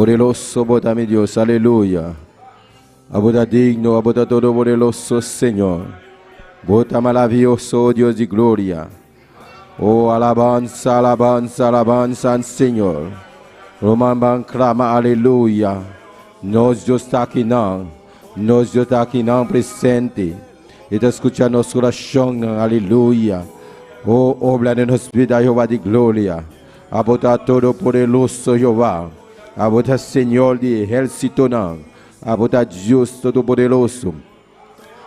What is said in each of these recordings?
Poderoso, bota mi Dios, aleluya. Abota digno, abota todo poderoso, Señor. Bota maravilloso, Dios de gloria. Oh, alabanza, alabanza, alabanza al Señor. Roman ban clama, aleluya. Nós Deus está aqui não. Nós Deus está aqui não presente. E está escutando nossa oração, aleluia. Oh, obra de nossa vida, Jeová de glória. Abota todo poderoso, Jeová. Abota Senhor de exército, não. Abota Deus todo-poderoso.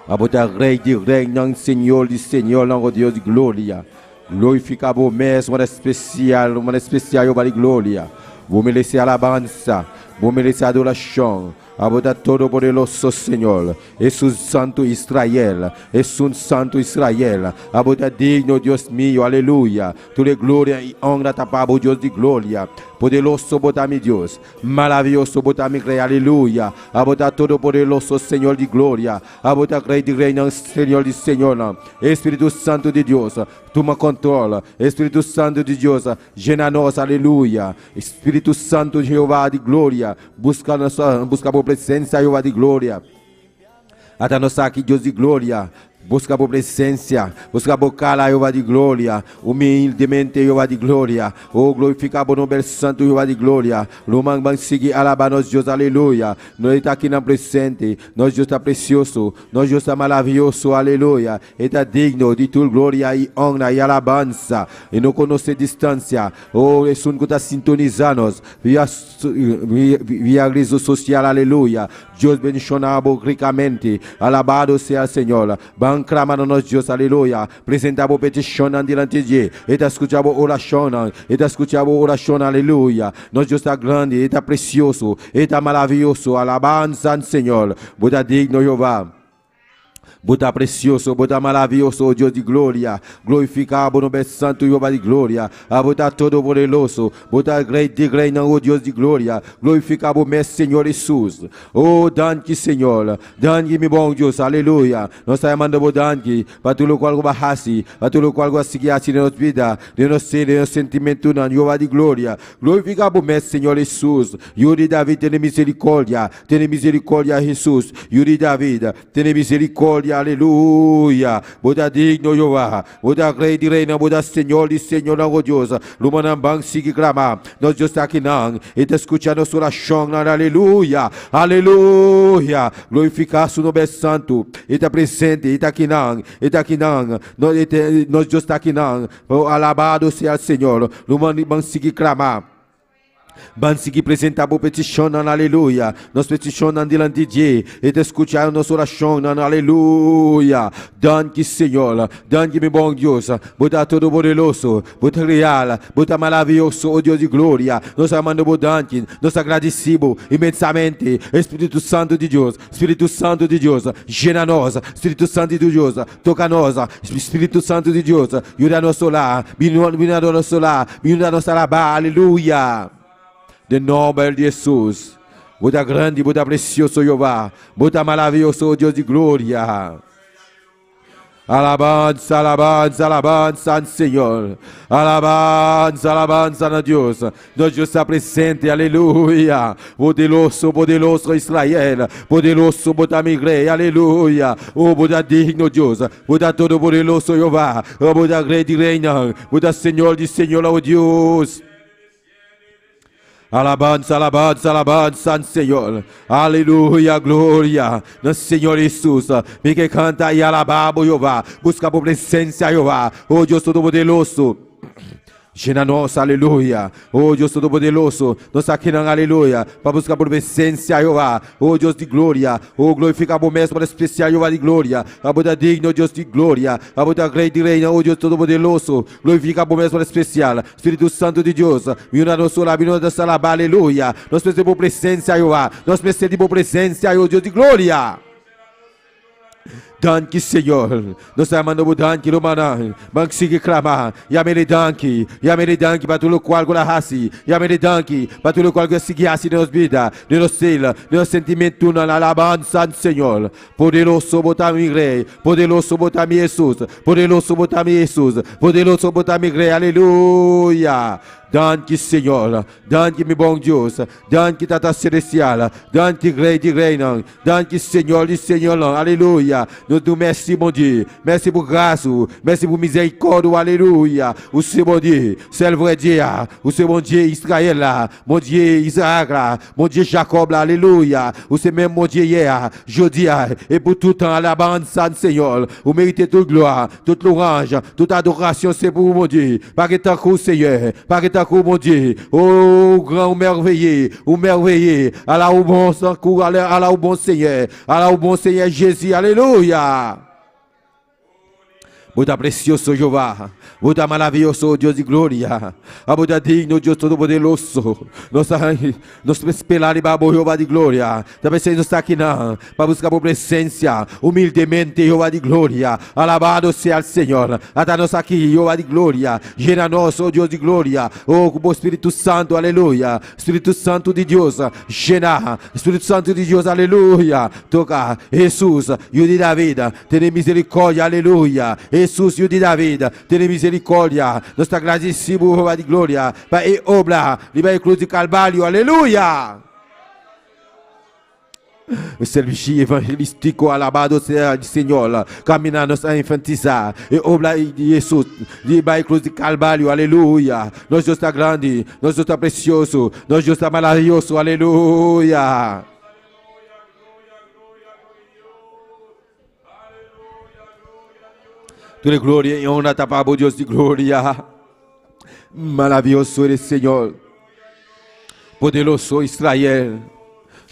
Abota Rei de Rei, não, Senhor de Senhor, não, oh Deus de glória. Glorifica o mesmo, uma especial, Jeová de glória. Vou merecer alabança, vou merecer adoração. Abota todo poderoso Senhor, és um santo Israel, és um santo Israel. Abota digno, Deus meu, aleluia. Toda glória e honra para o Deus de glória. Poderoso, bota-me Deus, maravilhoso, bota-me Rei, aleluia. Abota todo poderoso Senhor de glória. Abota Rei de Rei, não, Senhor de Senhor, não. Espírito Santo de Deus, toma controle. Espírito Santo de Deus, gena-nos, aleluia. Espírito Santo de Jeová de glória, busca a presença, Jeová de glória. Até nós aqui, Deus de glória. Busca a presença, busca a boca, Jeová de glória. Humildemente, Jeová de glória. Oh, glorifica o nome santo, Jeová de glória. Roman van seguir, alaba nós, Deus, aleluia. Nós está aqui na presente, nós Deus está precioso, nós Deus está maravilhoso, aleluia. Está digno de tua glória e honra e alabança. E não conhece distância. Oh, é um que está sintonizando via redes social, aleluia. Deus bendicionado ricamente. Alabado seja o Senhor. Ban clamando nós Deus, aleluia. Presentamos petição diante de Ele. Ele está escutando oração. Ele está escutando oração, aleluia. Nós Deus está grande, Ele está precioso, Ele está maravilhoso. Alabança, Senhor. Buda digno, Jeová. Bota precioso, bota maravilhoso, oh Deus de glória. Glorificar o nome santo, Jeová de glória. A bota todo poderoso, bota Rei de Rei, não, oh Deus de glória. Glorificar o meu Senhor Jesus. Oh, danke, Senhor. Danke, meu bom Deus, aleluia. Nós estamos mandando danke para tudo o qual barrasse, para tudo o qual vai seguir assim na nossa vida, de nosso ser, de nosso sentimento, não, Jeová de glória. Glorificar o meu Senhor Jesus. Yuri David, tem misericórdia, Jesus. Yuri David, tem misericórdia. Aleluia, Buda digno Jeová, Buda Rei de Rei, Buda Senhor de Senhor, não, Deus. Lumanambang sigue clamar, nós Deus está aqui não, e está escutando nossa oração, aleluia, aleluia. Glorificar o nome santo, e está presente, e está aqui não, nós Deus está aqui não, alabado seja o Senhor. Lumanambang sigue clamar. Bansigi apresentar a petição, aleluia. Nós peticionamos diante de Deus e te escutar nossa oração, aleluia. Danke, Senhor. Danke, meu bom Deus. Bota todo poderoso, bota real, bota maravilhoso, oh Deus de glória. Nós amamos danke, nós agradecemos imensamente. Espírito Santo de Deus, Espírito Santo de Deus, gena-nos, Espírito Santo de Deus, toca-nos, Espírito Santo de Deus, ajuda nosso lar, vinda nosso lar, vinda nossa labá, aleluia. De nome de Jesus. Buda grande, Buda precioso, Jeová. Buda maravilhoso, Deus de glória. Alabanza, alabanza, alabanza, Senhor. Alabanza, alabanza a Deus. Nós Deus está presente, aleluia. Poderoso, poderoso Israel. Poderoso, Buda Rei, aleluia. Oh, Buda digno, Deus. Buda todo poderoso, Jeová. Oh, Buda Rei de reina. Buda Senhor de Senhor, oh Deus. Alabanza, alabanza, alabanza, Senhor. Aleluia, glória. Nosso Senhor Jesus. Me que canta e alabar, Jeová. Busca por presença, Jeová. Oh Deus Todo-Poderoso. Gena-nos, aleluia. Oh Deus Todo-Poderoso. Nós aqui não, aleluia. Para buscar por presença, Jeová. Oh Deus de glória. Oh, glorifica o mesmo especial, Jeová de glória. A Buda digno, Deus de glória. A Buda Rei de reina, oh Deus Todo-Poderoso. Glorifica o mesmo especial. Espírito Santo de Deus. Vinha nosso lá, vinha nossa labá, aleluia. Nós precisamos por presença, Jeová. Nós precisamos por presença, oh Deus de glória. Danke, Senhor. Nós amamos danke, Romana. Banque sigue clamar. Yamele danke para tudo o qual agora raci. Yamele danke para tudo o qual que seguir assim nas vidas, de nos ser, de nos sentimento na alabança, Senhor. Poderoso botar-me Rei, poderoso botar-me Jesus, poderoso botar-me Jesus, poderoso botar-me Rei, aleluia. Donne-qui, Seigneur. Donne-qui, mes bon Dieu. Donne-qui, Tata Célestial. Donne-qui, Grey, du Reine. Donne-qui, Seigneur, du Seigneur. Alléluia. Nous te merci, mon Dieu. Merci pour grâce. Merci pour miséricorde. Alléluia. Ou c'est mon Dieu. C'est le vrai Dieu. Ou c'est mon Dieu Israël. Mon Dieu Isaac. Mon Dieu Jacob. Alléluia. Ou c'est même mon Dieu hier. Jeudi. Et pour tout temps, à la bande, Seigneur. Vous méritez toute gloire, toute louange, toute adoration. C'est pour mon Dieu. Par que tant que Seigneur. Par que tant que mon Dieu. Oh, grand merveilleux. Ou merveilleux. À la bon secours. À la bon Seigneur. À la bon Seigneur Jésus. Alléluia. Buda precioso Jehová, Buda maravilloso Dios de gloria, a Buda digno Dios todo-poderoso, nos esperar e babo Jehová de glória, também se nos está aqui não, para buscar por presença, humildemente Jehová de glória, alabado seja o Senhor, até nós aqui Jehová de glória, llena-nos, oh Deus de glória, oh com o Espírito Santo, aleluia, Espírito Santo de Deus, llena, Espírito Santo de Deus, aleluia, toca, Jesus, Dio de David, tem misericórdia, aleluia, Jesus, Dio de David, tem misericórdia, nós está agradecido, Jeová de glória, para a obra, libera a cruz de Calvário, aleluia. O serviço evangelístico, alabado seja o Senhor, caminhar nossa infantizar, e obra de Jesus, libera a cruz de Calvário, aleluia. Nós Deus está grande, nós Deus está precioso, nós Deus está maravilhoso, aleluia. Toda glória e honra está para o Deus de glória. Maravilhoso é o Senhor. Poderoso Israel.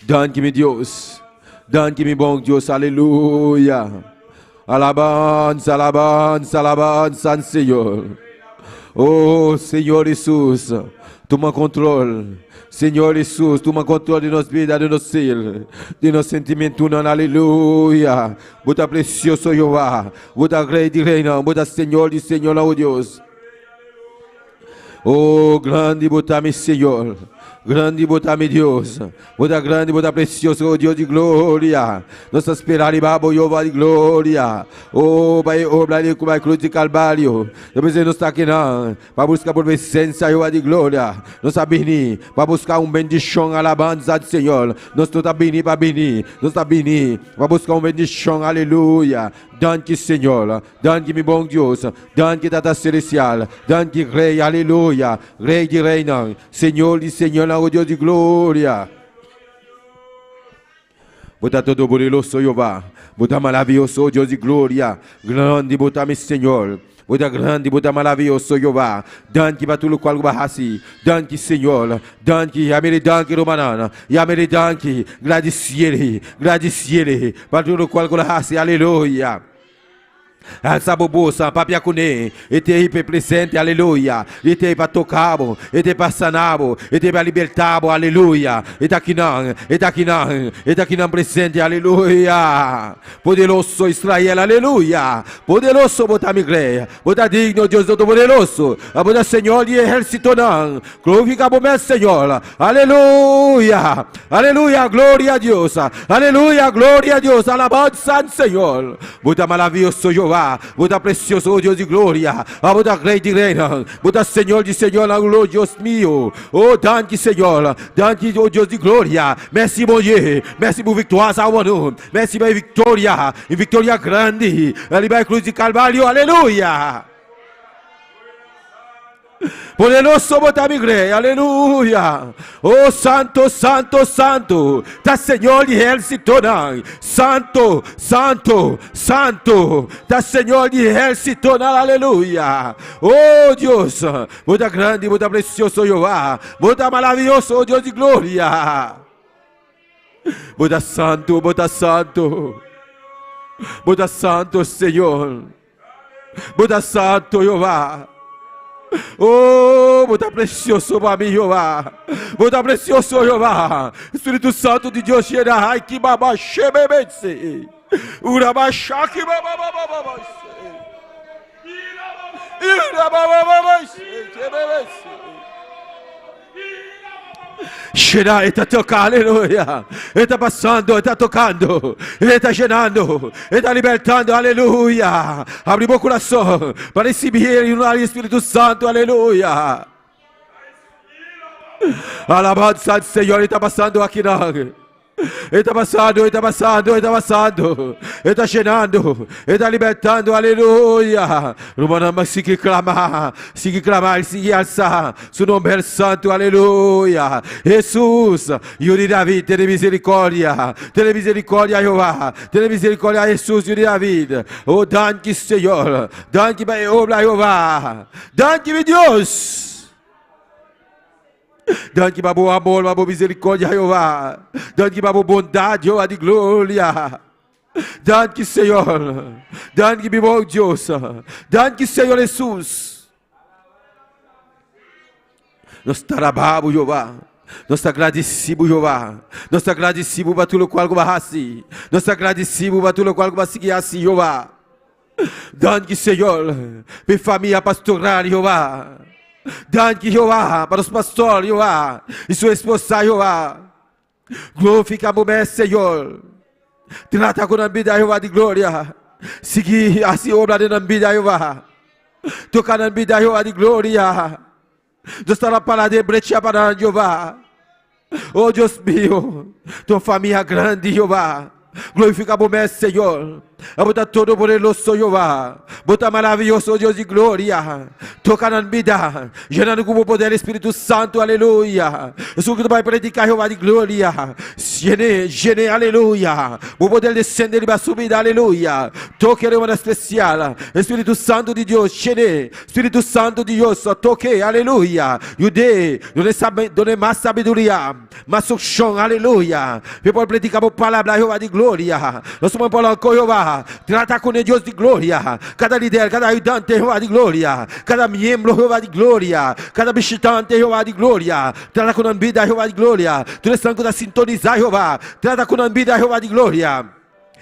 Donne-me Deus. Donne-me bom Deus. Aleluia. Alabança, alabança, alabança, Senhor. Oh, Senhor Jesus. Toma controle. Senhor Jesus, toma controle de nossa vida, de nosso ser, de nosso sentimento, não, aleluia. Bota precioso Jeová, bota rei de reino, bota Senhor de Senhor, oh Deus. Oh, grande bota-me, Senhor. Grande bota-me, Deus. Bota grande, bota precioso, oh Deus de glória. Nossa esperança, babo, Jeová de glória. Oh, vai obrar com a cruz de Calvário. Depois não está aqui não. Para buscar por presença, Jeová de glória. Nós está bem, para buscar bendição, alabança do Senhor. Nós está bem, para bem. Nós está bem, para buscar bendição, aleluia. Donne-qui, Senhor. Donne-qui, bom Deus. Donne-qui, Tata Celestial. Donne-qui, Rei, aleluia. Rei de reino. Senhor de Senhor, oh Deus de glória. Bota todo poderoso, Jeová. Bota maravilhoso, oh Deus de glória. Grande, bota-me, Senhor. Bota grande, bota maravilhoso, Jeová. Donne-qui, para tudo qual bahasi. Donne-qui, Senhor. Donne-qui, amere donne-qui, romanana. E amere donne-qui, gradiciere, gradiciere. Para tudo qual bahasi, aleluia. Alça bobosa, papiacune, ete para presente, aleluia. Ete para tocar, ete para sanar, ete para libertar, aleluia. Eta aqui não presente, aleluia. Poderoso Israel, aleluia. Poderoso, bota migreia, bota digno, Deus todo-poderoso. Bota Senhor de exército, não. Glorifica o meu Senhor, aleluia. Aleluia, glória a Deus, aleluia, glória a Deus. Alabado Santo Senhor, bota maravilhoso, Jeová. Bota precioso, oh Deus de glória. Bota rei de reino. Bota Senhor de Senhor, oh Deus meu. Oh, donne-qui, Senhor. Donne-qui, oh Deus de glória. Merci, mon Dieu. Merci por vitória, Salvador. Merci por vitória. E vitória grande. Libera a cruz de Calvário. Aleluia. Poderoso bota migre, aleluia. Oh, santo, santo, santo. Ta Senhor de exército, santo, santo, santo. Ta Senhor de exército, aleluia. Oh, Deus, bota grande, bota precioso, Jeová. Bota maravilhoso, oh Deus de glória. Bota santo, bota santo. Bota santo, Senhor. Bota santo, Jeová. Oh, bota precioso para mim, Jeová. Bota precioso, Jeová. Espírito Santo de Deus, cheira, ai que baba, chebebetse. Urabachá que baba, baba, Cheira, ele está tocando, aleluia. Ele está passando, ele está tocando. Ele está llenando, ele está libertando, aleluia. Abre meu coração para receber o Espírito Santo, aleluia. Alabanza al Señor, está pasando aqui não. Está passando, está passando, está passando, está llenando, está libertando, aleluia. Mas siga clamar, siga alçar, seu nome é santo, aleluia. Jesus, Yuri David, tem misericórdia, Jeová, tem misericórdia, Jesus, Yuri David. Oh, danke, Senhor, danke, obra, Jeová, danke, meu Deus. Danke para o amor, para a misericórdia, Jeová. Danke para a bondade, Jeová de glória. Danke, Senhor. Danke, meu bom Deus. Danke, Senhor Jesus. Nós trabalhamos, Jeová. Nós agradecemos, Jeová. Nós agradecemos para tudo o qual vai assim. Nós agradecemos para tudo o qual vai seguir assim, Jeová. Danke, Senhor. Para a família pastoral, Jeová. Danke, Jeová, para os pastores, Jeová, e sua esposa, Jeová. Glorificamos, Senhor. Trata com a vida, Jeová, de glória. Seguir assim, obra na vida, Jeová. Tocar na vida, Jeová, de glória. Deus está na palavra de brecha para Jeová. Oh, Deus meu, tua família grande, Jeová. Glorificamos, Senhor. Bota todo poderoso, Jeová. Bota maravilhoso, Deus de glória. Toca na vida, llenando com o poder do Espírito Santo, aleluia. Isso que tu vai predicar, Jeová de glória. Gene, aleluia. O poder descende e vai subir, aleluia. Toque de maneira especial. Espírito Santo de Deus, gene. Espírito Santo de Deus, toque, aleluia. Jude, done mais sabedoria, mais unção, aleluia. Para predicar a palavra, Jeová de glória. Nós somos para com Jeová. Trata com Deus de glória. Cada líder, cada ajudante, Jeová de glória. Cada membro, Jeová de glória. Cada visitante, Jeová de glória. Trata com a vida, Jeová de glória. Tu és sangue da sintonizar, Jeová. Trata com a vida, Jeová de glória.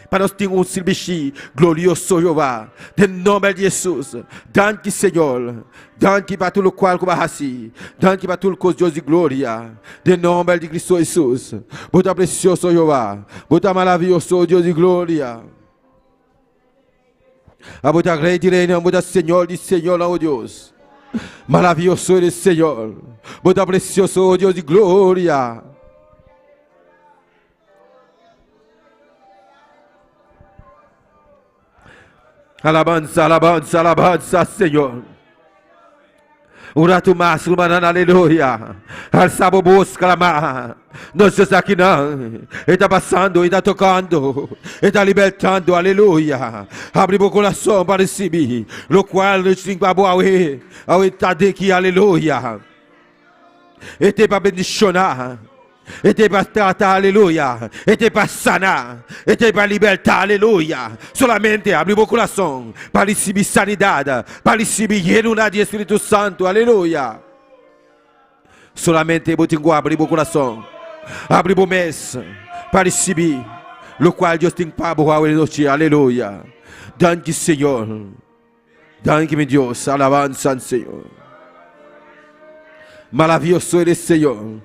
Para nós termos serviço glorioso, Jeová. Em nome de Jesus. Danke, Senhor. Danke para tudo o qual vai assim. Danke para tudo com Deus de glória. Em nome de Cristo Jesus. Bota precioso, Jeová. Bota maravilhoso, Deus de glória. A bota rei de reino, bota Senhor de Senhor, oh Deus. Maravilhoso eres, Senhor. Bota precioso, oh Deus de glória. Alabanza, alabanza, alabanza, Senhor. Urato mais, aleluia. Alçamos voz, clamar. Nós estamos aqui não. Ele está passando, ele está tocando. Ele está libertando, aleluia. Abre o coração para receber. O qual nós temos ao estar aqui, aleluia. Ele está para bendicionar. Ele para tratar, aleluia. Ele para sanar. Ele para libertar, aleluia. Solamente abre o coração para receber sanidade, para receber llenura de Espírito Santo, aleluia. Solamente você tem que abrir o coração, abre o mês para receber o qual Deus tem para você, aleluia. Danke, Senhor. Danke, meu Deus. Alabanza, Senhor. Maravilhoso eres, Senhor.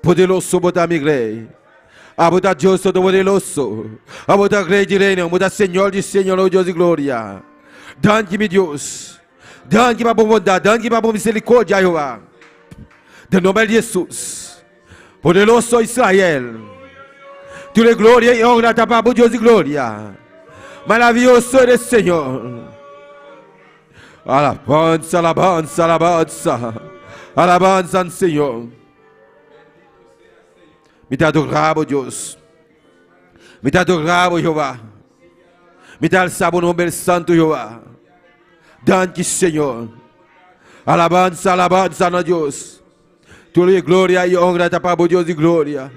Poderoso, botar mi rei. A botar Deus todo poderoso. A botar rei de reino. A botar Senhor de Senhor, oh Deus de glória. Danke, meu Deus. Danke para a bondade. Danke para a misericórdia, Jeová. Em nome de Jesus. Poderoso Israel. Tua glória e honra para o Deus de glória. Maravilhoso eres, Senhor. Alabanza, alabanza, alabanza. Alabanza, Senhor. Me te adoramos, Deus. Me te adoramos, Jeová. Me te alçamos o nome santo, Jeová. Danke, Senhor. Alabanza, alabanza a Deus. Tua glória e honra para o Deus de glória.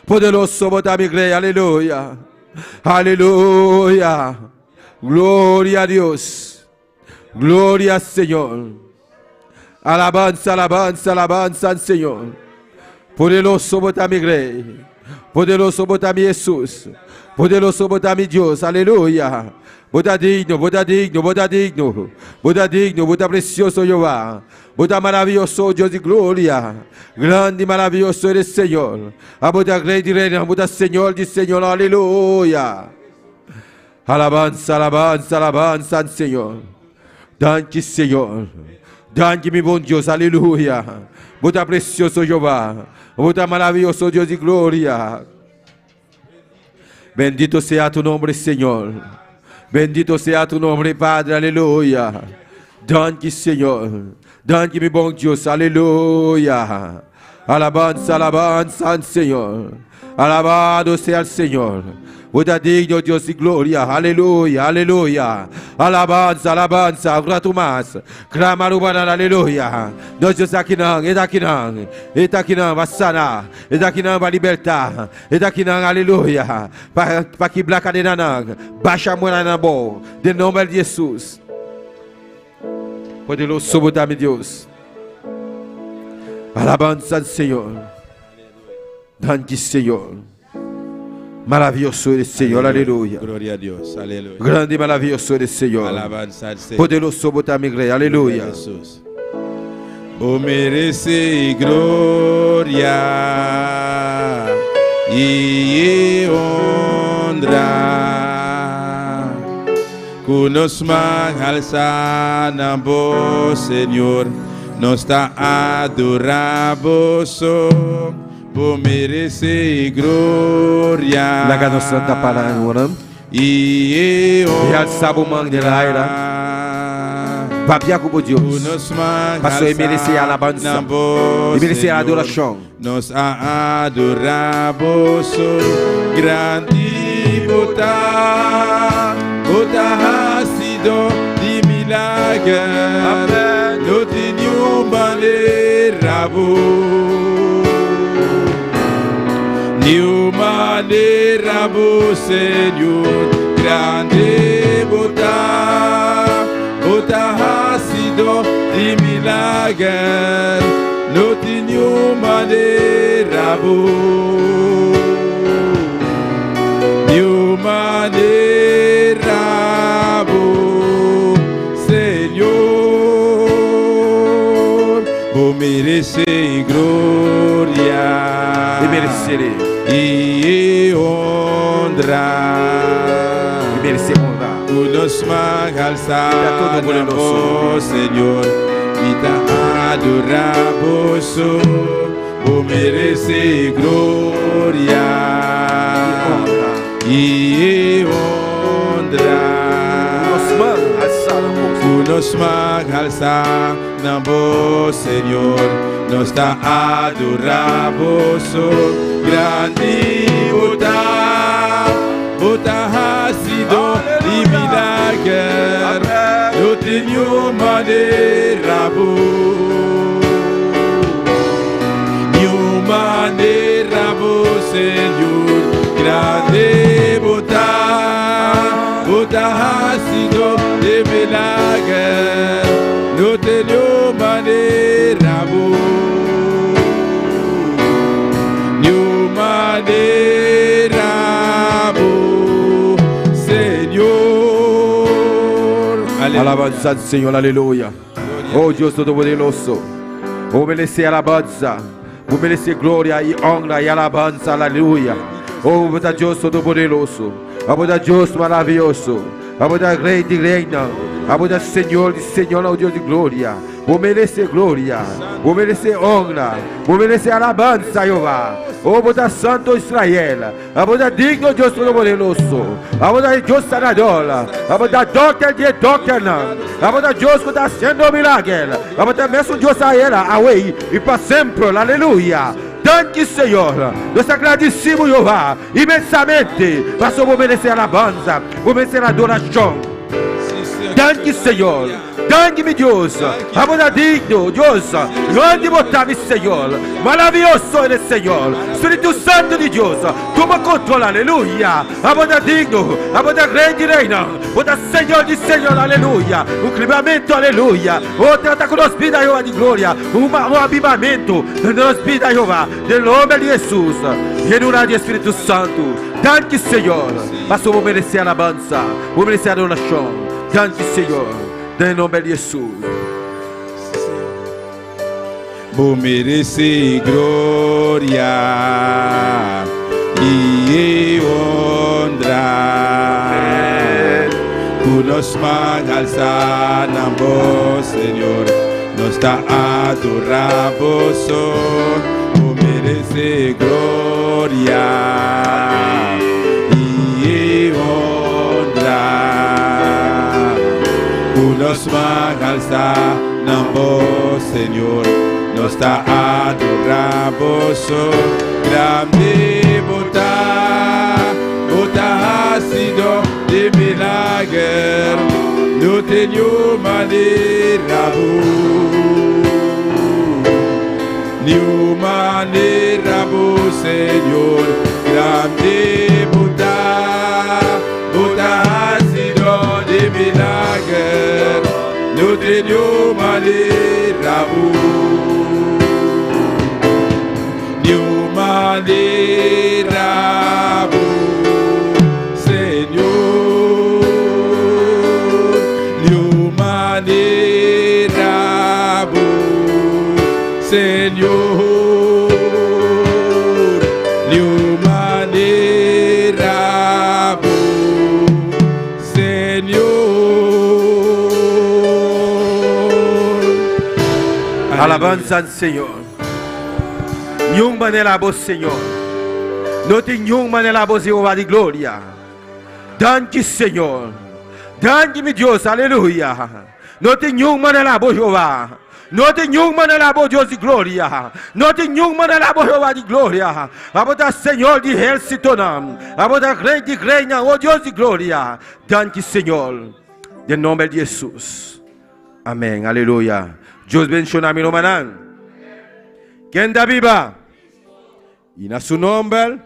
Poderoso, botar mi rei, aleluia. Aleluia. Glória a Deus. Glória, Senhor. Alabanza, alabanza, alabanza, Senhor. Poderoso botar mi rei. Poderoso botar mi Jesus. Poderoso botar mi Deus. Aleluia. Botar digno, botar digno, botar digno. Botar digno, botar precioso Jeová. Botar maravilhoso Deus de glória. Grande e maravilhoso eres, Senhor. A botar rei de reino, botar Senhor de Senhor. Aleluia. Alabanza, alabanza, alabanza, Senhor. Danke, Senhor. Dá-me bom Deus, aleluia. Bota precioso Jeová. Bota maravilhoso Deus de glória. Bendito sea tu nombre, Señor. Bendito sea tu nombre, Padre, aleluya. Dá-me, Señor. Dá-me bom Deus, aleluia. Alabanza, alabanza al Señor. Alabado sea el Señor. Bota digno Dios de gloria, aleluya, aleluya. Alabanza, alabanza, grato mais. Clamarubana, aleluia. Nós Deus aqui não, é daqui não, vai sanar, é daqui não, vai libertar, é daqui não, aleluia. Para que blaca de não, baixa a mão na boa, de nome de Jesus. Poderoso, botar-me Deus. Alabanza al Señor. Dá-me, Señor. Maravilhoso eres, Señor, aleluya. Gloria a Dios, aleluya. Grande y maravilloso eres, Señor. Alabanza al Señor. Poderoso botar-me glória, aleluya. Jesús. Vos mereces gloria y honra. Conosco alçando vos, Senhor, nos está adoramos. Vos mereces gloria. La gana santa para oram. E alçava o mangue de laira. Papia como Deus. Passou a merecer a alabança. E merecer a adoração. Nos adoramos. Grande botar. Botar ha sido de milagre. Não tem nenhuma maneira nenhuma maneira, Senhor, grande botar ha sido de milagre, não tem nenhuma maneira nenhuma maneira, Senhor, vou merecer glória. E merecerei. E honra. E merecer honra. Conosco alçamos, Senhor, e te adoramos. Vou merecer glória e honra. Conosco alçamos, Senhor, nos te adoramos. Grande botar ha sido de milagre, não tenho maneira nenhuma maneira, Senhor, grande botar ha sido de milagre, não tenho maneira maneira, Senhor. Alabanza do Senhor, aleluia. Oh Deus Todo-Poderoso, vou merecer alabanza, vou merecer glória e honra e alabanza, aleluia. Oh Deus Todo-Poderoso, Deus maravilhoso, Rei de reina, Senhor de Senhor, oh Deus de glória. Vou merecer glória, vou merecer honra, vou merecer alabanza, Jeová. Oh, boda santo Israel, boda digno Deus Todo-Poderoso, boda Deus sanador, boda doctor de doctor, boda Deus que está sendo milagre, boda mesmo Deus a ela, away e para sempre, aleluia. Thank you, Senhor. Nós agradecemos, Jeová, imensamente, mas eu vou merecer alabanza, vou merecer adoração. Thank you, Senhor. Thank-me, Deus. Aboda digno, Deus. Grande botar-me, Senhor. Maravilhoso é, Senhor. Espírito Santo de Deus. Toma controle, aleluia. Aboda digno, aboda grande reina. Aboda Senhor de Senhor, aleluia. Um clivamento, aleluia. Outra está com nós, vida, Jeová de glória. Um avivamento, nós, vida, Jeová. De nome de Jesus. Genura de Espírito Santo. Thank you, Senhor. Mas eu vou merecer alabança. Vou merecer adoração. Thank you, Senhor. Em nome de Jesus. Vou merecer glória e honra. Conosco alçamos, Senhor, nós está adoramos, o merece glória e honra. O nosso mahal está na voz, Senhor, nós está adoramos, grande botar, botar sido de milagre, não tenho maneira nenhuma maneira, Senhor, grande botar, botar sido de milagre, não tenho maneira nenhuma maneira, Senhor, nenhuma maneira, Senhor, nenhuma maneira, Senhor. Alabanza al Señor. Nenhuma maneira, Senhor. Não tem nenhuma maneira, Jeová de glória. Danke, Senhor. Danke, meu Deus, aleluia. Não tem nenhuma maneira, Jeová. Não tem nenhuma maneira, Deus de glória. Não tem nenhuma maneira, Jeová de glória. Abota Senhor de exército, abota rei de reina, oh Deus de glória. Danke, Senhor. Em nome de Jesus. Amém, aleluia. Deus bendiga mi hermano. Quem está viva? Y en su nombre,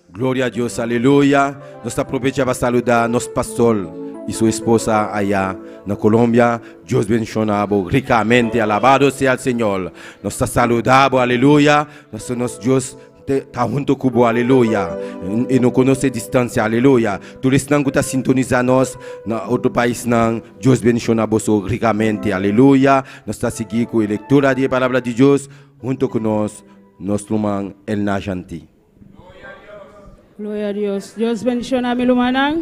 gloria a Dios, aleluya. Nuestra profeta va a saludar a nuestro pastor y su esposa allá en Colombia. Dios bendiga ricamente, alabado sea el Señor. Nos está saludando, aleluya. Nuestro Dios está junto con vos, aleluya. Y no conoce distancia, aleluya. Tú les que está sintonizándonos en otro país, Dios bendiga vos ricamente, aleluya. Nos está siguiendo con la lectura de la palabra de Dios junto con nosotros. Nuestro man el Najanti. Gloria a Dios. Dios bendiga a mi hermana.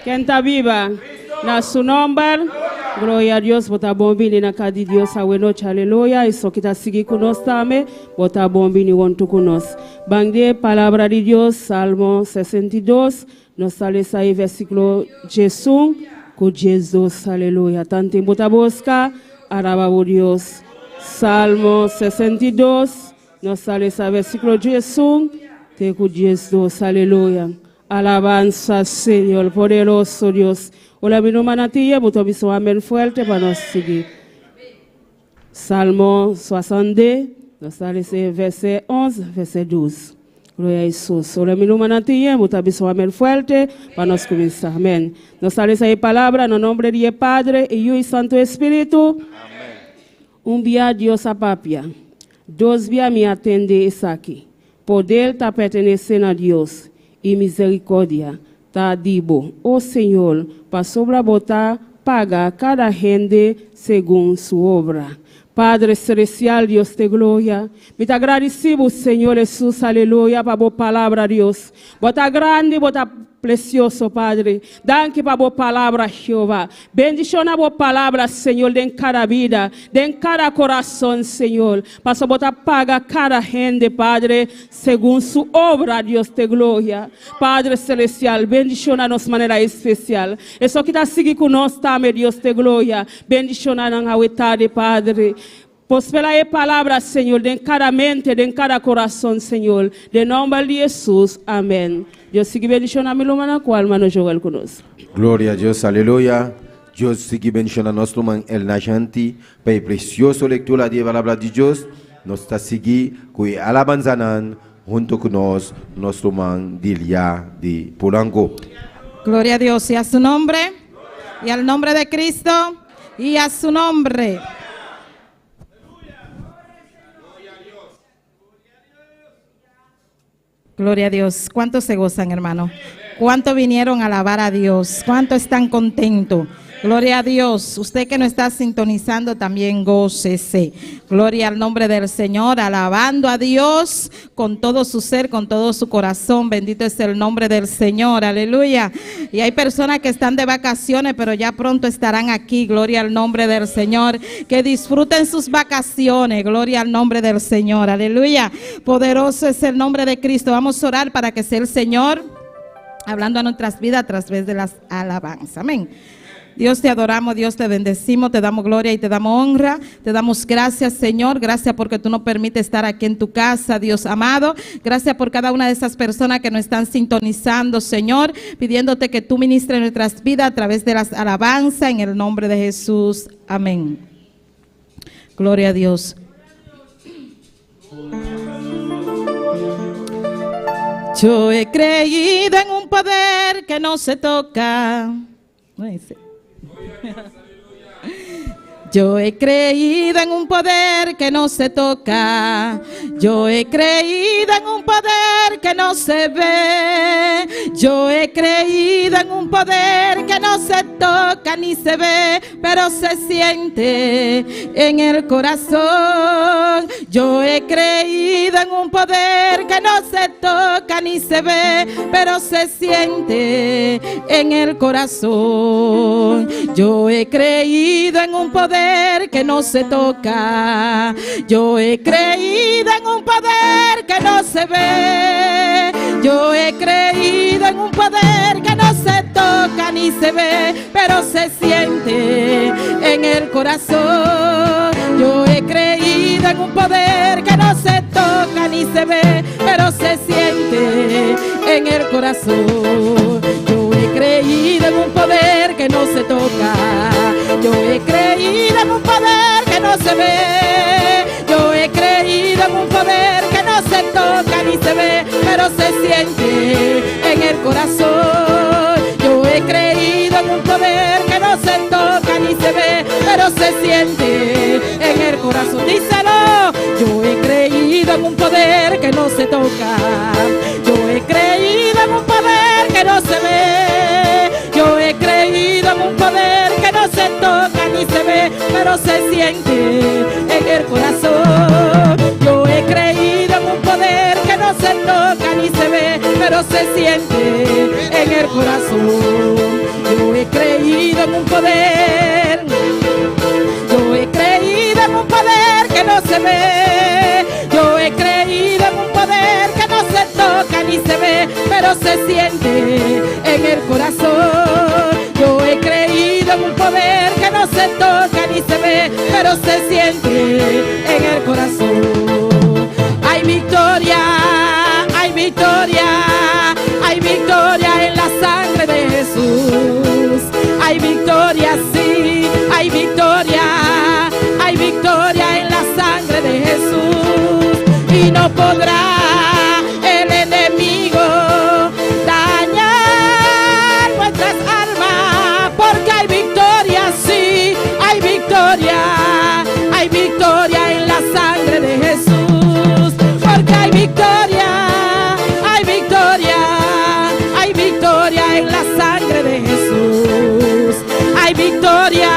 Quien está viva, na su nombre. Gloria a Dios. Bota bombini na cada Dios a noche. Aleluya. Eso que está sigue con nosotros también. Bota bombini junto con nosotros. Bangde palabra de Dios. Salmo 62. Nos sale ahí versículo Jesús. Con Jesús. Aleluya. Tanto bota bosca. Araba Dios. Salmo 62. Nos sale ese versículo de Jesús, te con Jesús, aleluya. Alabanza, Señor, poderoso Dios. Hola, mi nombre es Natia, voto biso amén fuerte para nos seguir. Salmo 62, nos sale ese verset 11, verset 12. Gloria a Jesús. Hola, mi nombre es Natia, voto biso amén fuerte para nos comenzar. Amén. Nos sale esa palabra en el nombre de Padre, Hijo y Santo Espíritu. Amén. Un día Dios a papia. Dos días me atende esa aquí. Poder está perteneciendo a Dios y misericordia está dibo. Oh Señor, para sobrebotar, paga cada gente según su obra. Padre celestial, Dios de gloria, me te agradecemos, Señor Jesús, aleluya, para tu palabra, Dios. Bota grande, bota precioso, Padre. Danke para tu palabra, Jehová. Bendición a tu palabra, Señor, de en cada vida, de en cada corazón, Señor. Para bota paga cada gente, Padre, según su obra, Dios de gloria. Padre celestial, bendición a nos manera especial. Eso que está sigue con nosotros, también, Dios de gloria. Bendición a la de Padre. Prospera la palabra, Señor, de en cada mente, de en cada corazón, Señor. De nombre de Jesús. Amén. Dios sigue bendicionando a mi hermana, cual mano Joel con nosotros. Gloria a Dios, aleluya. Dios sigue bendicionando a nuestro man el Najanti. Para preciosa lectura de la palabra de Dios. Nos está siguiendo con alabanza junto con nosotros, nuestro man Dilia de Polanco. Gloria a Dios y a su nombre, y al nombre de Cristo, y a su nombre. Gloria a Dios. ¿Cuántos se gozan, hermano? ¿Cuántos vinieron a alabar a Dios? ¿Cuántos están contentos? Gloria a Dios. Usted que no está sintonizando también gócese. Gloria al nombre del Señor, alabando a Dios con todo su ser, con todo su corazón. Bendito es el nombre del Señor. Aleluya. Y hay personas que están de vacaciones, pero ya pronto estarán aquí. Gloria al nombre del Señor. Que disfruten sus vacaciones. Gloria al nombre del Señor. Aleluya. Poderoso es el nombre de Cristo. Vamos a orar para que sea el Señor hablando a nuestras vidas a través de las alabanzas. Amén. Dios, te adoramos, Dios, te bendecimos, te damos gloria y te damos honra, te damos gracias, Señor, gracias porque tú nos permites estar aquí en tu casa, Dios amado, gracias por cada una de esas personas que nos están sintonizando, Señor, pidiéndote que tú ministres nuestras vidas a través de las alabanzas, en el nombre de Jesús, amén. Gloria a Dios. Yo he creído en un poder que no se toca. Yo he creído en un poder que no se toca. Yo he creído en un poder que no se ve. Yo he creído en un poder que no se toca ni se ve, pero se siente en el corazón. Yo he creído en un poder que no se toca ni se ve, pero se siente en el corazón. Yo he creído en un poder que no se toca. Yo he creído en un poder que no se ve. Yo he creído en un poder que no se toca ni se ve, pero se siente en el corazón. Yo he creído en un poder que no se toca ni se ve, pero se siente en el corazón. Yo he creído en un poder que no se toca. Yo he creído en un poder que no se ve. Yo he creído en un poder que no se toca ni se ve, pero se siente en el corazón. Yo he creído en un poder que no se toca ni se ve, pero se siente en el corazón. Díselo. Yo he creído en un poder que no se toca. Yo he creído en un poder que no se ve. Yo he creído en un poder que no se toca ni se ve, pero se siente en el corazón. Yo he creído en un poder que no se toca ni se ve, pero se siente en el corazón. Yo he creído en un poder. Yo he creído en un poder que no se ve. Yo he creído en un poder que no se toca ni se ve, pero se siente en el corazón. Yo he creído en un poder que no se toca ni se ve, pero se siente en el corazón. Hay victoria, hay victoria, hay victoria en la sangre de Jesús. Hay victoria, sí, hay victoria, hay victoria en la sangre de Jesús. Y no podrá el enemigo dañar nuestras almas, porque hay victoria, sí, hay victoria, hay victoria en la sangre de Jesús, porque hay victoria, hay victoria, hay victoria en la sangre de Jesús. Hay victoria,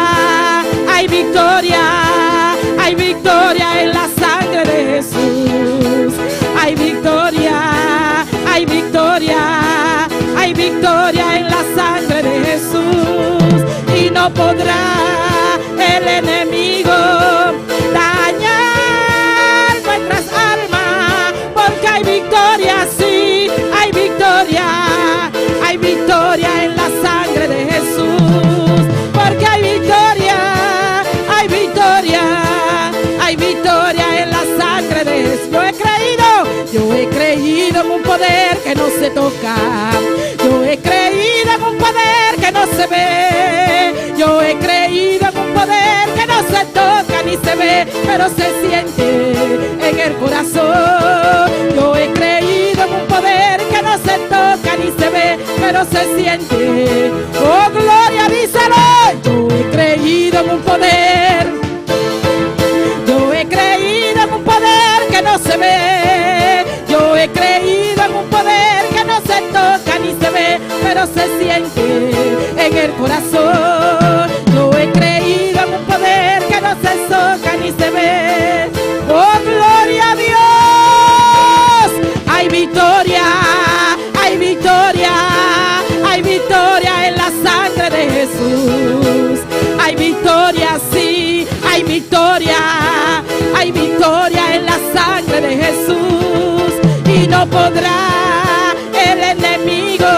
hay victoria, hay victoria en la sangre de Jesús. Hay victoria, hay victoria, hay victoria en la sangre de Jesús. Y no podrá el enemigo dañar nuestras almas, porque hay victoria, sí, hay victoria, hay victoria en la sangre de Jesús, porque hay victoria, hay victoria, hay victoria en la sangre de Jesús. Yo he creído en un poder que no se toca. Yo he creído en un poder que no se ve. Yo he creído en un poder que no se toca ni se ve, pero se siente en el corazón. Yo he creído en un poder que no se toca ni se ve, pero se siente. Oh, gloria, díselo. Yo he creído en un poder. Yo he creído en un poder que no se ve. Yo he creído en un poder que no se toca ni se ve, pero se siente en el corazón. podrá el enemigo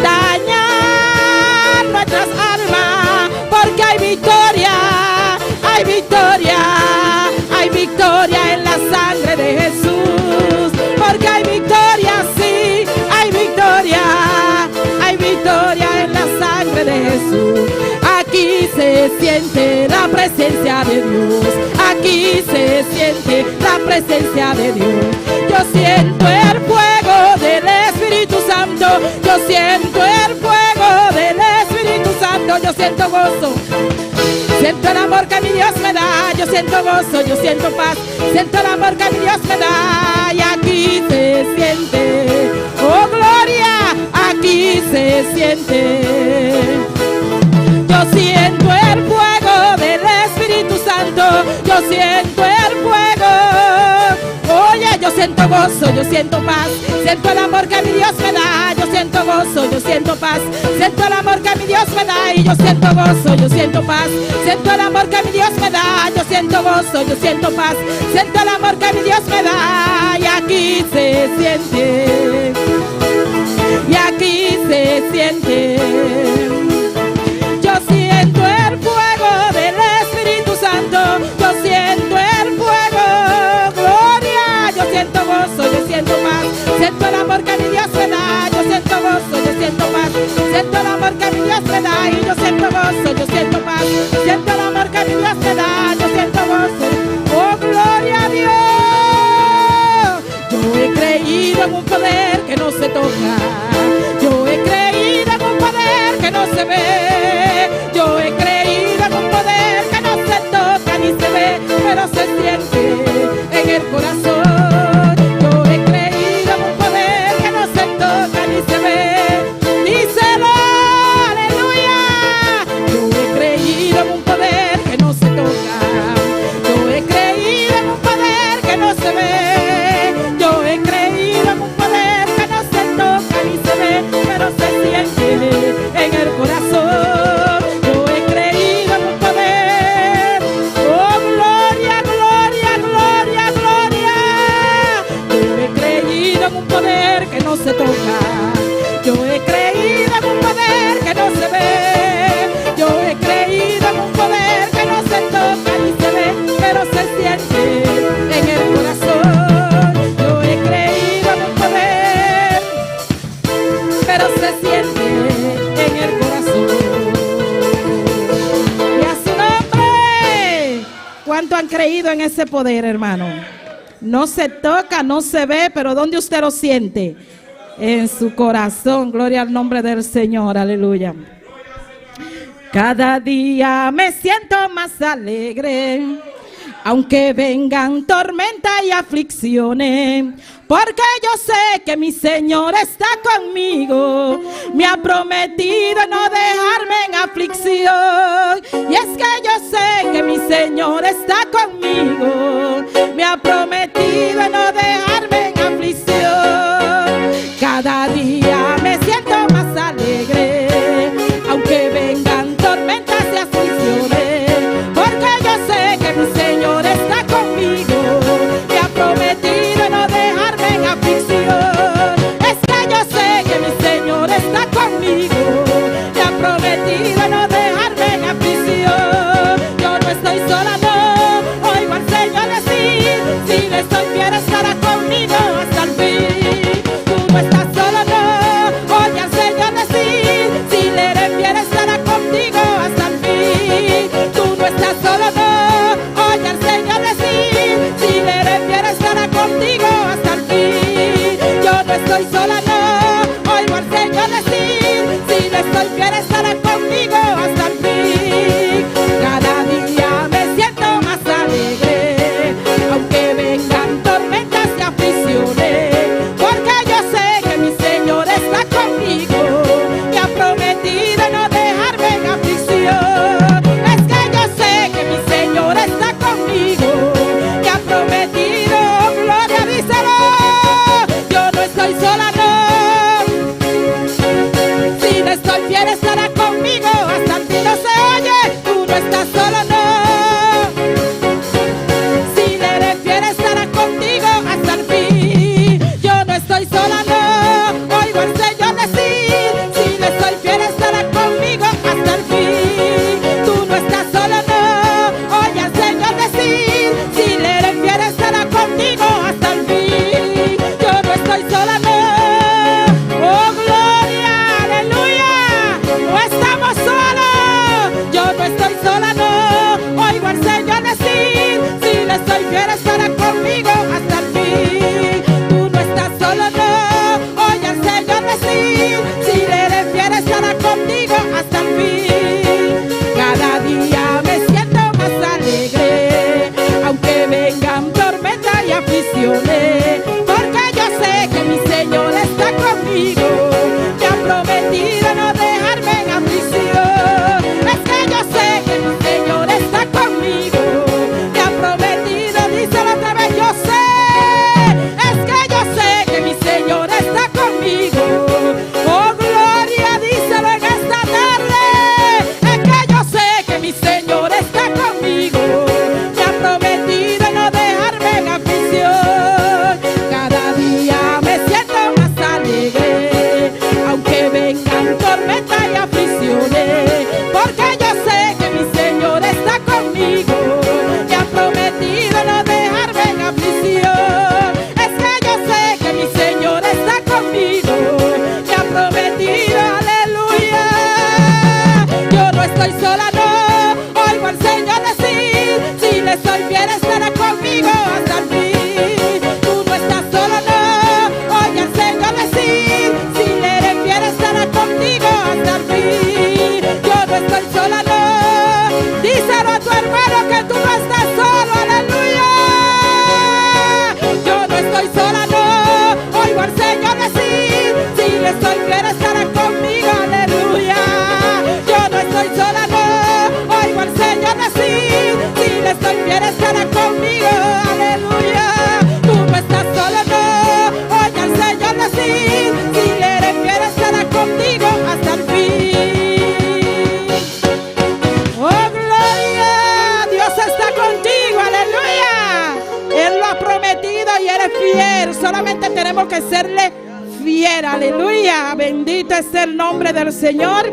dañar nuestras almas, porque hay victoria, hay victoria, hay victoria en la sangre de Jesús, porque hay victoria, sí, hay victoria en la sangre de Jesús. Aquí se siente la presencia de Dios, aquí se siente la presencia de Dios. Yo siento el fuego del Espíritu Santo, yo siento el fuego del Espíritu Santo, yo siento gozo, siento el amor que mi Dios me da, yo siento gozo, yo siento paz, siento el amor que mi Dios me da, y aquí se siente, oh gloria, aquí se siente. Yo siento el fuego del Espíritu Santo, yo siento el fuego. Oye, yo siento gozo, yo siento paz, siento el amor que mi Dios me da, yo siento gozo, yo siento paz, siento el amor que mi Dios me da, y yo siento gozo, yo siento paz, siento el amor que mi Dios me da, yo siento gozo, yo siento paz, siento el amor que mi Dios me da, y aquí se siente, y aquí se siente. Yo siento el fuego del Espíritu Santo, yo siento el fuego, gloria, yo siento gozo, yo siento paz, siento el amor que mi Dios me da, yo siento gozo, yo siento paz, siento el amor que mi Dios me da, y yo siento gozo, yo siento paz, siento el amor que mi Dios me da, yo siento gozo, oh gloria a Dios. Yo he creído en un poder que no se toca, yo he creído en un poder que no se ve, yo he creído en un poder que no se toca ni se ve, pero se siente en el corazón. Yo he creído en un poder que no se toca ni se ve, díselo, aleluya. Yo he creído en un poder que no se toca, yo he creído en un poder que no se ve, yo he creído en un poder que no se toca ni se ve, pero se siente en el corazón. Yo he creído en un poder, oh gloria, gloria, gloria, gloria. Yo he creído en un poder que no se toca, yo he creído en un poder que no se ve, yo he creído en un poder que no se toca ni se ve, pero se siente en el corazón. Yo he creído en un poder, pero se siente en el corazón. Y a su nombre. ¿Cuánto han creído en ese poder, hermano? No se toca, no se ve, pero ¿dónde usted lo siente? En su corazón. Gloria al nombre del Señor, aleluya. Cada día me siento más alegre, aunque vengan tormentas y aflicciones, porque yo sé que mi Señor está conmigo, me ha prometido no dejarme en aflicción, y es que yo sé que mi Señor está conmigo, me ha prometido no dejarme en aflicción. Cada día me siento más alegre, aunque vengan tormentas y aflicciones, porque yo sé que mi Señor está conmigo, me ha prometido no dejarme en aflicción. Es que yo sé que mi Señor está conmigo, me ha prometido no dejarme en aflicción. Yo no estoy sola, no, oigo al Señor decir, si le estoy fiel estará conmigo hasta el fin. Tú no estás solo, no, oye al Señor decir, si le eres fiel estará contigo hasta el fin. Tú no estás solo, no, oye al Señor decir, si le eres fiel estará contigo hasta el fin. Yo no estoy sola, no, oigo al Señor decir, si le estoy fiel estará conmigo hasta el fin. Cada día me siento más alegre, aunque vengan tormentas y aflicciones, porque yo sé que mi Señor está conmigo, me ha prometido no dejarme en aflicción. Es que yo sé que mi Señor está conmigo, me ha prometido, gloria, díselo. Yo no estoy sola, no, si le estoy fiel estará conmigo hasta el fin. No se oye, tú no estás solo, no, si le eres fiel estará contigo hasta el fin. Yo no fiel estará conmigo hasta el fin. Tú no estás solo, no, oye al Señor decir, si le eres fiel estará contigo hasta el fin. Cada día me siento más alegre, aunque vengan tormentas y aflicciones, porque yo sé que mi Señor está conmigo. Me ha prometido no dejarme en aflicción. Es que yo sé que mi Señor está conmigo. Me ha prometido, díselo otra vez, yo sé. Es que yo sé que mi Señor está conmigo. Oh, gloria, díselo en esta tarde. Es que yo sé que mi Señor está conmigo. Me ha prometido no dejarme en aflicción. Cada día me siento más alegre, aunque vengan tormentas y aflicciones, porque yo sé que mi Señor está conmigo. Me ha prometido no dejarme en aflicción. Es que yo sé que mi Señor está conmigo. Me ha prometido, aleluya. Yo no estoy sola, no, oigo al Señor decir, si le soy fiel estará conmigo hasta el fin. Tú no estás solo, no, oye al Señor decir, si le eres fiel estará contigo hasta el fin. Yo no estoy sola, no, díselo a tu hermano que tú no estás solo, aleluya. Yo no estoy sola, no, oigo al Señor decir, si le soy fiel estará conmigo, aleluya. Yo no estoy sola, no, oigo al Señor decir, si le soy fiel estará conmigo, aleluya. Tú no estás solo, no, oye al Señor decir, si le eres fiel estará contigo hasta el fin. Oh, gloria, Dios está contigo, aleluya. Él lo ha prometido y eres fiel. Solamente tenemos que serle fiel, aleluya. Bendito es el nombre del Señor.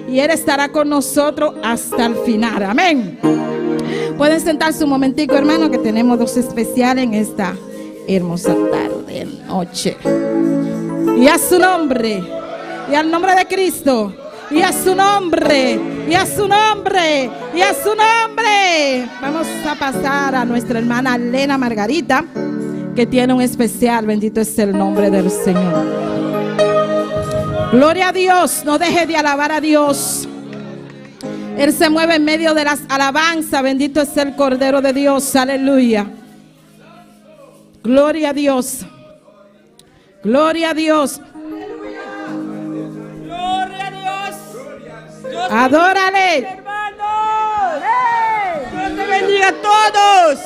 Y Él estará con nosotros hasta el final, amén. Pueden sentarse un momentico, hermano, que tenemos dos especiales en esta hermosa tarde, noche. Y a su nombre, y al nombre de Cristo, y a su nombre, y a su nombre, y a su nombre. Vamos a pasar a nuestra hermana Elena Margarita, que tiene un especial. Bendito es el nombre del Señor. Gloria a Dios, no deje de alabar a Dios. Él se mueve en medio de las alabanzas. Bendito es el Cordero de Dios, aleluya. Gloria a Dios. Gloria a Dios. Gloria a Dios. Adórale. Hermanos. Dios te bendiga a todos.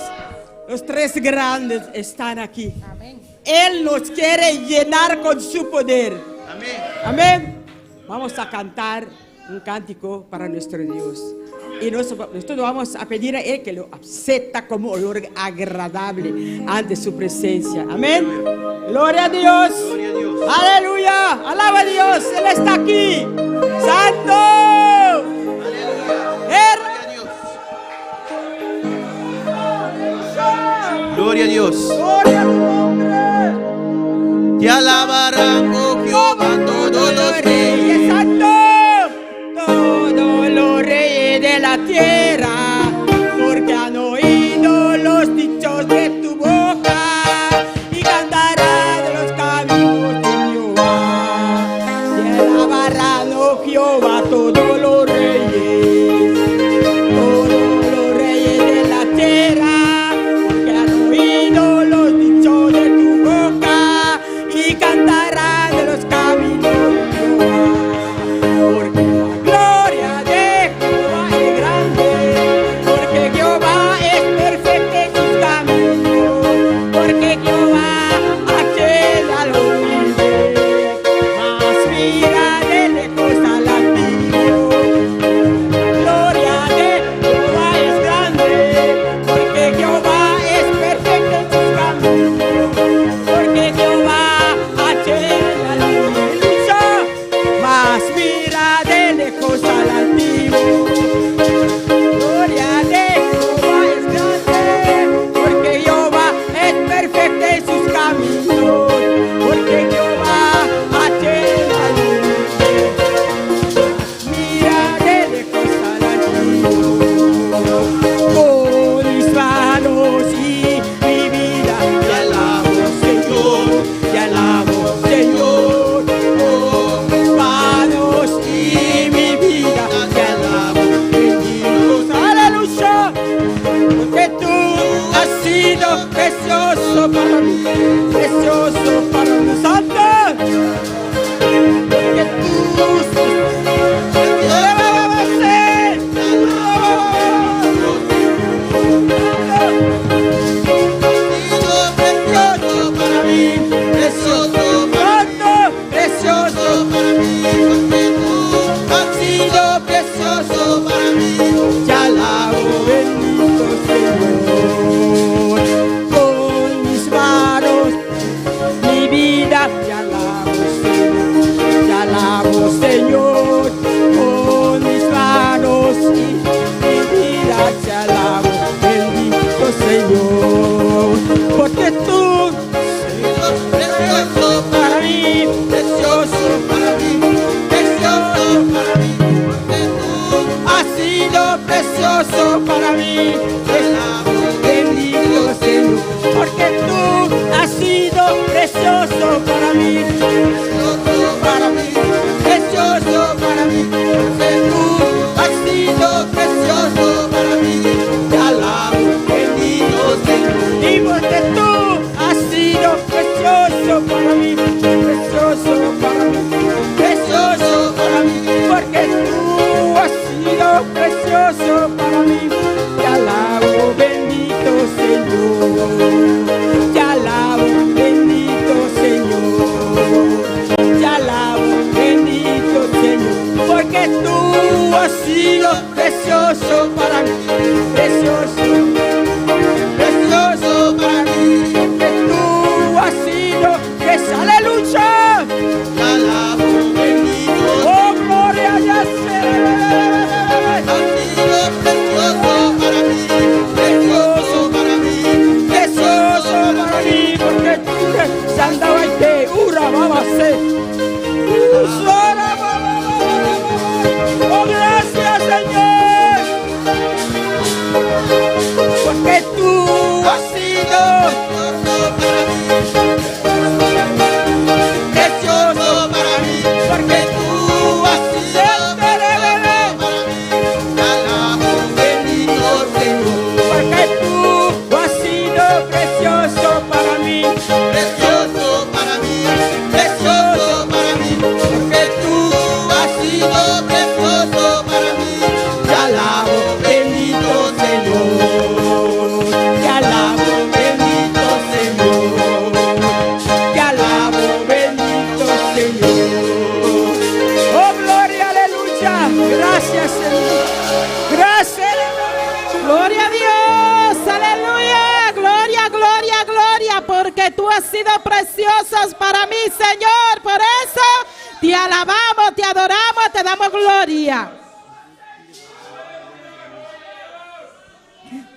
Los tres grandes están aquí. Amén. Él nos quiere llenar con su poder. Amén. Amén. Vamos a cantar un cántico para nuestro Dios. Y nosotros vamos a pedir a Él que lo acepta como olor agradable ante su presencia. Amén. Gloria a Dios. Gloria a Dios. Aleluya. Alaba a Dios. Él está aquí. Santo. Gloria a Dios. Gloria a tu nombre. Te alabarán, oh Jehová, todos los reyes. Santo. Todos los reyes de la tierra, porque han oído los dichos de tu boca y cantarán de los caminos de Jehová. Te alabarán, oh Jehová, todos los reyes de la tierra, porque han oído los dichos de tu boca y cantarán de los caminos de Jehová. Porque la gloria de Jehová es grande, porque Jehová es perfecto en sus caminos, porque Jehová aquel a lo humilde, mas mira de lejos al altivo. mí. Bendito Señor, porque tú has sido precioso para mí. Para mí, precioso para mí, porque tú has sido precioso para mí. Te alabo, bendito Señor. Y porque tú has sido precioso para mí, precioso para mí, precioso para mí, porque tú has sido precioso para mí. Te alabo, bendito Señor. Te alabo, bendito Señor. Te alabo, bendito Señor, porque tú has sido precioso para mí, precioso, precioso para mí, porque tú has sido precioso. Aleluya. Te alabo, bendito. Oh, gloria a Dios. Has sido precioso para mí, precioso para mí, precioso para mí, porque tú se andaba y te ura, vamos a hacer. Oh, gracias, Señor, porque tú has sido precioso para mí, porque tú has sido precioso para mí. Te alabo, bendito Señor, porque tú has sido precioso para mí, precioso para mí, precioso para mí, porque tú has sido precioso para mí. Te alabo, bendito Señor, te alabo, bendito Señor, te alabo, bendito Señor. Oh, gloria, aleluya. Gracias, Señor. Gracias. Gloria a Dios, aleluya, gloria, gloria, gloria, porque tú has sido preciosos para mí, Señor. Por eso te alabamos, te adoramos, te damos gloria.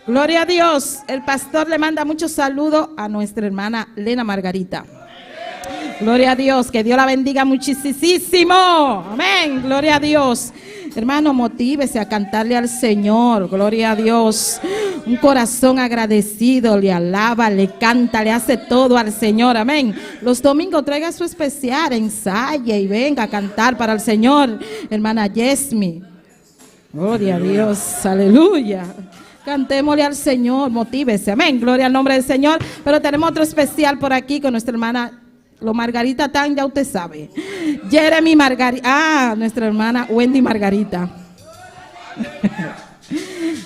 Gloria a Dios. El pastor le manda muchos saludos a nuestra hermana Lena Margarita. Gloria a Dios, que Dios la bendiga muchísimo. Amén, gloria a Dios. Hermano, motívese a cantarle al Señor. Gloria a Dios. Un corazón agradecido, le alaba, le canta, le hace todo al Señor. Amén. Los domingos traiga su especial, ensaye y venga a cantar para el Señor. Hermana Yesmi. Gloria a Dios, aleluya. Cantémosle al Señor, motívese. Amén, gloria al nombre del Señor. Pero tenemos otro especial por aquí con nuestra hermana Lo Margarita Tan, ya usted sabe. Jeremy Margarita. Nuestra hermana Wendy Margarita.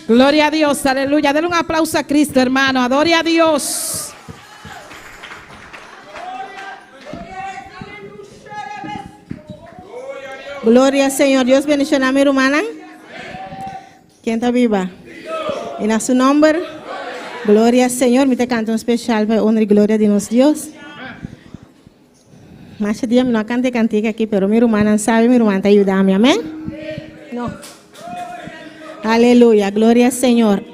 Gloria a Dios, aleluya. Denle un aplauso a Cristo, hermano. Adore a Dios. Gloria al Señor. Dios bendiga a mi hermana. ¿Quién está viva? En a su nombre. Gloria al Señor. Me te canto un especial para honrar y gloria de nuestro Dios. Más día no cante cantica aquí, pero mi hermana sabe, mi hermana te ayuda a mí, amén. No. Aleluya, gloria al Señor.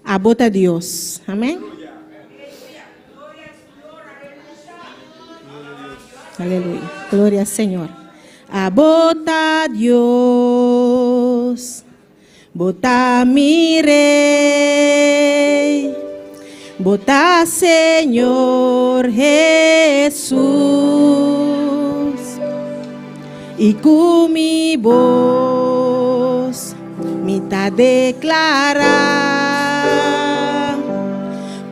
Abota a Dios, amén. Aleluya, gloria al Señor. Abota a Dios, bota mi rey. Bota Señor Jesús y con mi voz me ta declara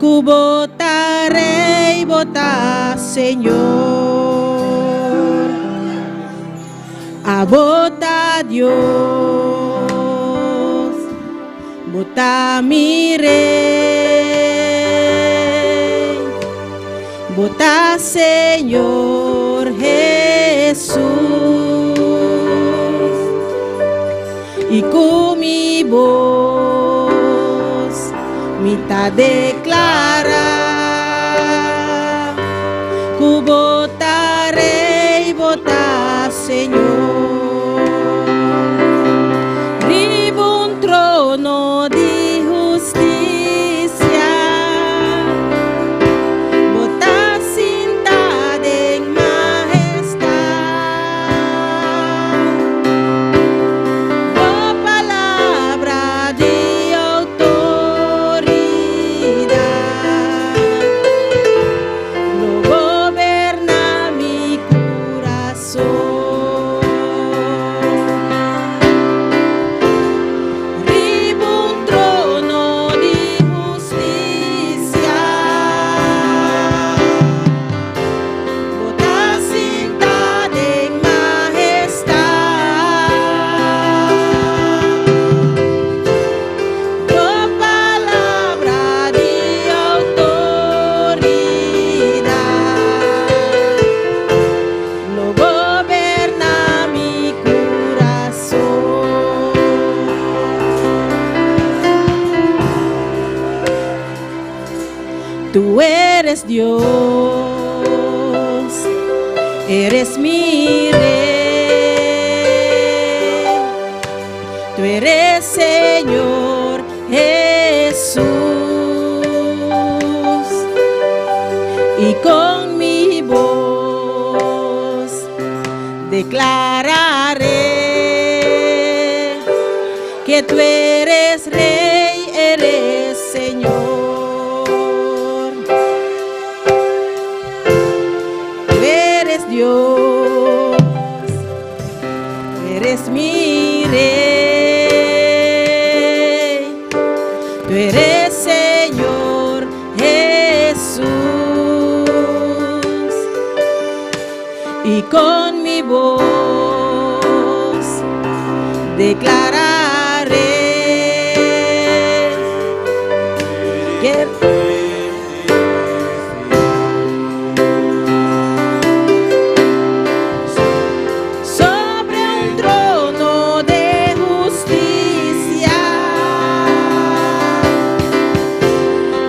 que bota Rey, bota Señor, a bota Dios, bota mi Rey. Bota Señor Jesús y con mi voz me ta declara que bota Rey, bota Señor. Riba un trono de justicia, palabra de eres Dios, eres mi Rey, tú eres Señor Jesús, y con mi voz declararé que tú eres Rey, eres Señor. Tú eres Dios, eres mi Rey, tú eres Señor Jesús, y con mi voz declararé que sobre un trono de justicia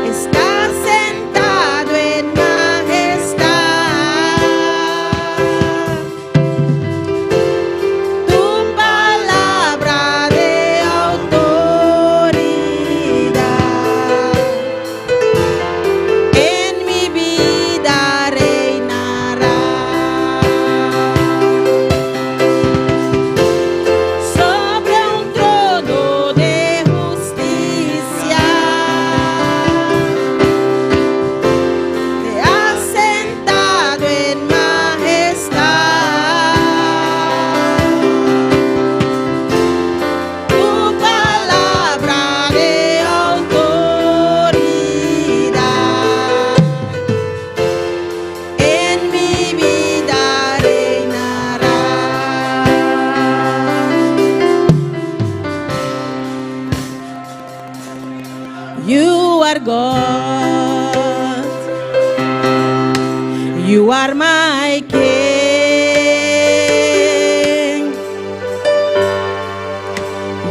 estás sentado en majestad. Tu palabra de autoridad en mi vida reinará. Sobre un trono de justicia te has sentado en majestad. Tu palabra de autoridad en mi vida reinará. You are God, you are my King,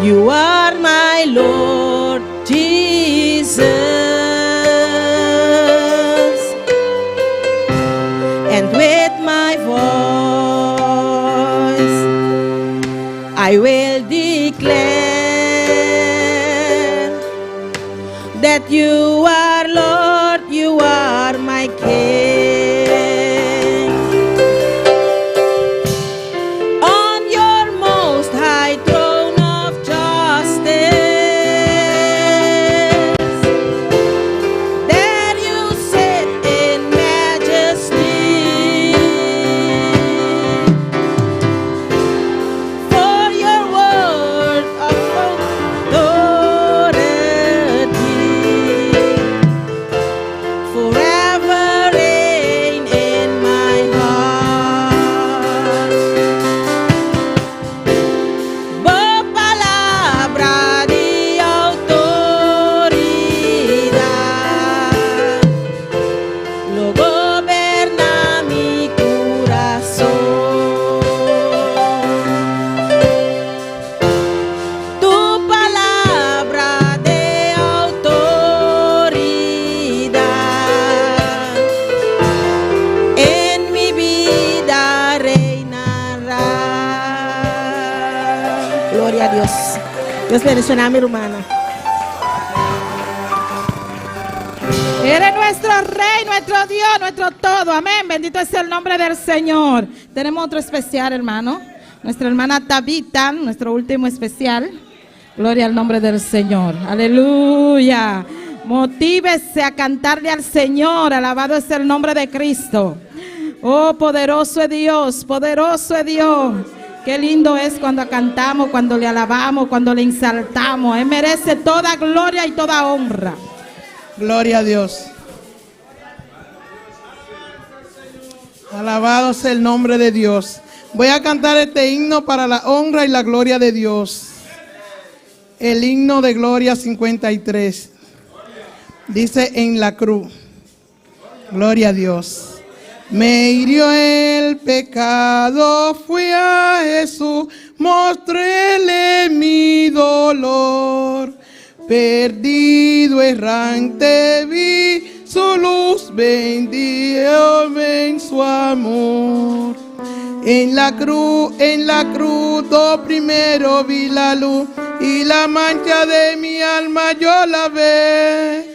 you are my Lord Jesus, and with my voice I will declare that you are Lord, you are my King. On your most high throne of justice, there you sit in majesty. For your word of authority forever reign in my heart. Por palabra de autoridad lo gobierna mi corazón. Tu palabra de autoridad en mi vida reinará. Gloria a Dios. Dios bendiga a mi hermana. Eres nuestro Rey, nuestro Dios, nuestro todo. Amén. Bendito es el nombre del Señor. Tenemos otro especial, hermano. Nuestra hermana Tabita, nuestro último especial. Gloria al nombre del Señor. Aleluya. Motívese a cantarle al Señor. Alabado es el nombre de Cristo. Oh, poderoso es Dios, poderoso es Dios. Qué lindo es cuando cantamos, cuando le alabamos, cuando le exaltamos. Él merece toda gloria y toda honra. Gloria a Dios. Alabado sea el nombre de Dios. Voy a cantar este himno para la honra y la gloria de Dios. El himno de Gloria 53. Dice en la cruz. Gloria a Dios. Me hirió el pecado, fui a Jesús, mostréle mi dolor. Perdido, errante, vi su luz bendíjome en su amor. En la cruz, do primero vi la luz y la mancha de mi alma yo la ve.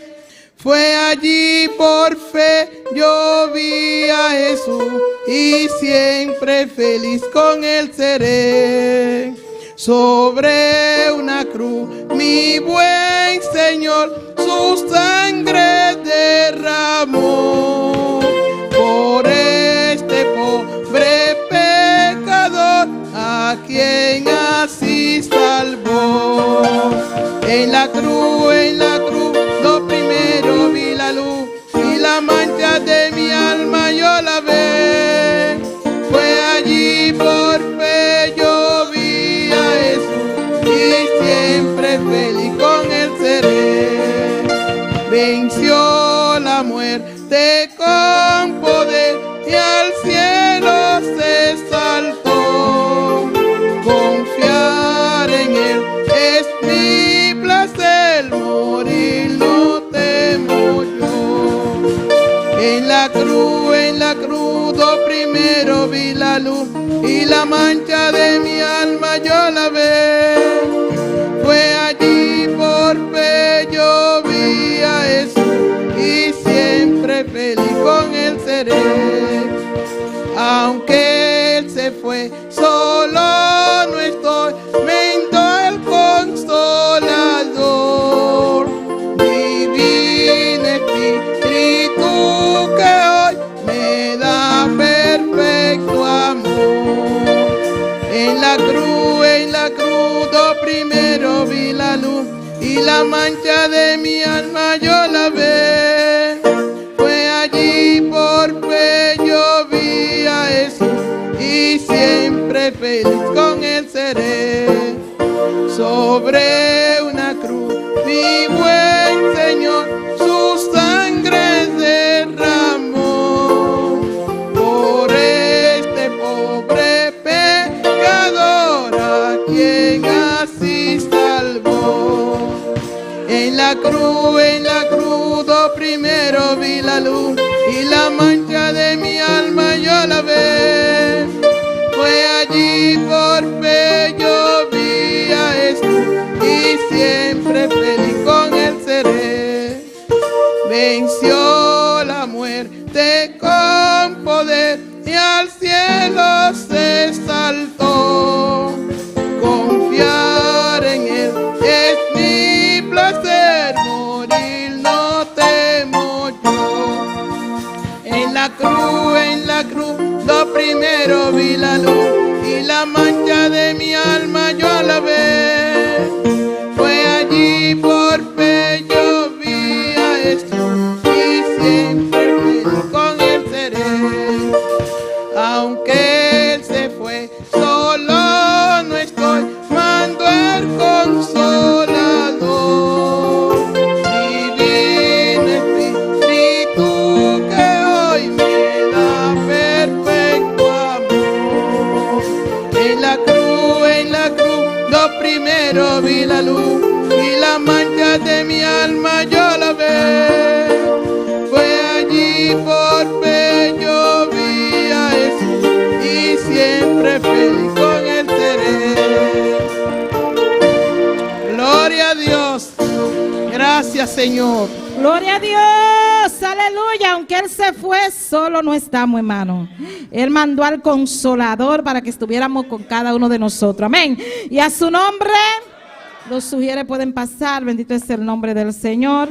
Fue allí por fe yo vi a Jesús y siempre feliz con él seré. Sobre una cruz mi buen Señor su sangre derramó. Por este pobre pecador a quien así salvó. En la cruz, lo primero vi la luz y la mancha de mi alma yo la ve. Fue allí por fe yo vi a Jesús y siempre feliz con él seré. Venció la muerte con poder y al cielo se saltó. Confiar en él es mi placer, morir no temo yo. En la cruz, do primero vi la luz y la mancha de mi alma yo la ve. Fue allí por fe yo vi a Jesús y siempre feliz con él seré. Aunque él se fue, solo no estoy, mento el consolador. Divino Espíritu que hoy me da perfecto amor. En la cruz, do primero vi la luz y la mancha de mi alma yo la ve. Fue allí por fe yo vi a Jesús y siempre feliz con él seré. Sobre una cruz mi buen Señor su sangre derramó. Por este pobre pecador a quien así salvó. En la cruz, do primero vi la luz y la mancha de mi alma yo la ve. Fue allí por fe yo vi a Jesús y siempre feliz con él seré. Venció la muerte con poder y al cielo se saltó. Confiar en él es mi placer, morir no temo yo. En la cruz, lo primero vi la luz y la mancha de mi alma yo la ve. Fue allí por fe yo vi a Jesús y siempre feliz con él seré. Aunque él se fue, solo no estoy, mando el consolador. Divino Espíritu que hoy me da perfecto amor. En la cruz, lo primero vi la luz y la mancha de mi alma yo la ve. Fue allí por fe yo vi a Jesús y siempre feliz con él seré. Gloria a Dios. Gracias, Señor. Gloria a Dios, aleluya. Aunque Él se fue, solo no estamos, hermano. Él mandó al Consolador para que estuviéramos con cada uno de nosotros. Amén. Y a su nombre, los sugieres pueden pasar. Bendito es el nombre del Señor.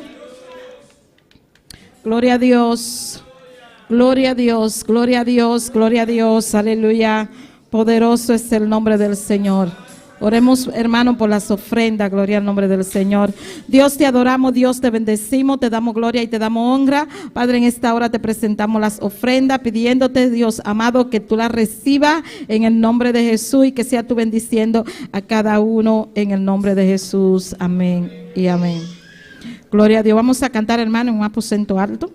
Gloria a Dios. Gloria a Dios, gloria a Dios, gloria a Dios. Aleluya. Poderoso es el nombre del Señor. Oremos, hermano, por las ofrendas. Gloria al nombre del Señor. Dios, te adoramos, Dios, te bendecimos, te damos gloria y te damos honra. Padre, en esta hora te presentamos las ofrendas, pidiéndote, Dios amado, que tú las recibas en el nombre de Jesús y que sea tú bendiciendo a cada uno en el nombre de Jesús. Amén y amén. Gloria a Dios. Vamos a cantar, hermano, en un aposento alto.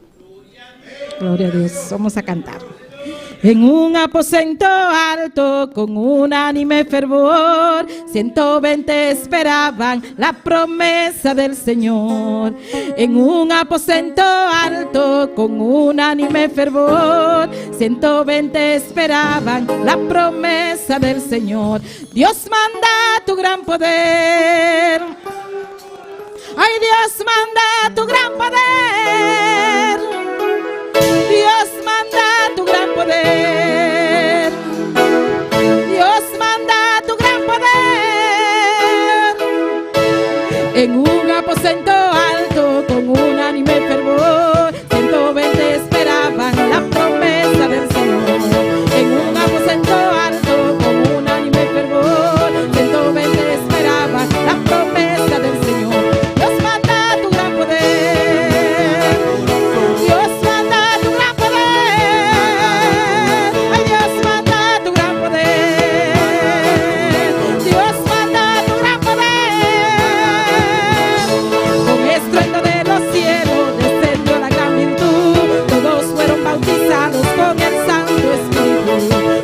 Gloria a Dios. Vamos a cantar. En un aposento alto, con unánime fervor, 120 esperaban la promesa del Señor. En un aposento alto, con unánime fervor, 120 esperaban la promesa del Señor. Dios manda tu gran poder. Ay, Dios manda tu gran poder. Dios manda tu gran poder. Dios manda tu gran poder. En un aposento alto, con unánime fervor, 120 esperaban la promesa del Señor. En un aposento alto, con unánime fervor, 120 esperaban la promesa del Señor. Dios manda tu gran poder. Dios manda tu gran poder. Ay, Dios manda tu gran poder. Dios manda tu gran poder. Con estruendo de los cielos descendió la gran virtud. Todos fueron bautizados con el Santo Espíritu.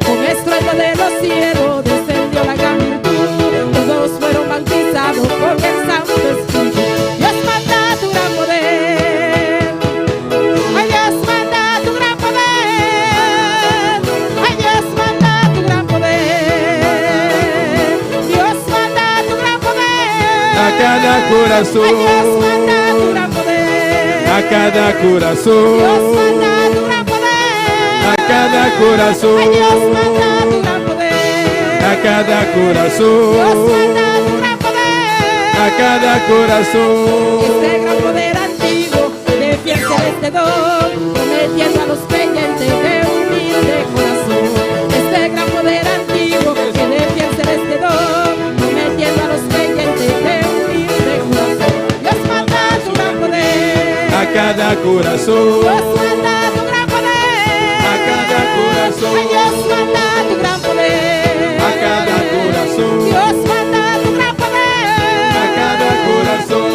Con estruendo de los cielos descendió la gran virtud. Todos fueron bautizados con el Santo Espíritu. Dios manda tu gran poder. Ay, Dios manda tu gran poder. Ay, Dios manda tu gran poder. Dios manda tu gran poder. A cada corazón. Ay, Dios manda tu gran poder. A cada corazón. Dios manda tu gran poder. A cada corazón. Ay, Dios manda tu gran poder. A cada Dios corazón. manda tu gran poder. A cada corazón. Este gran poder antiguo de fiel celeste don, prometiendo a los creyentes de humilde corazón. Este gran poder antiguo que de fiel celeste don, prometiendo a los creyentes de humilde corazón. Dios manda tu gran poder. A cada corazón. Dios manda tu gran poder. A cada corazón. Ay, Dios manda tu gran poder. A cada corazón. Dios manda tu gran poder. A cada corazón.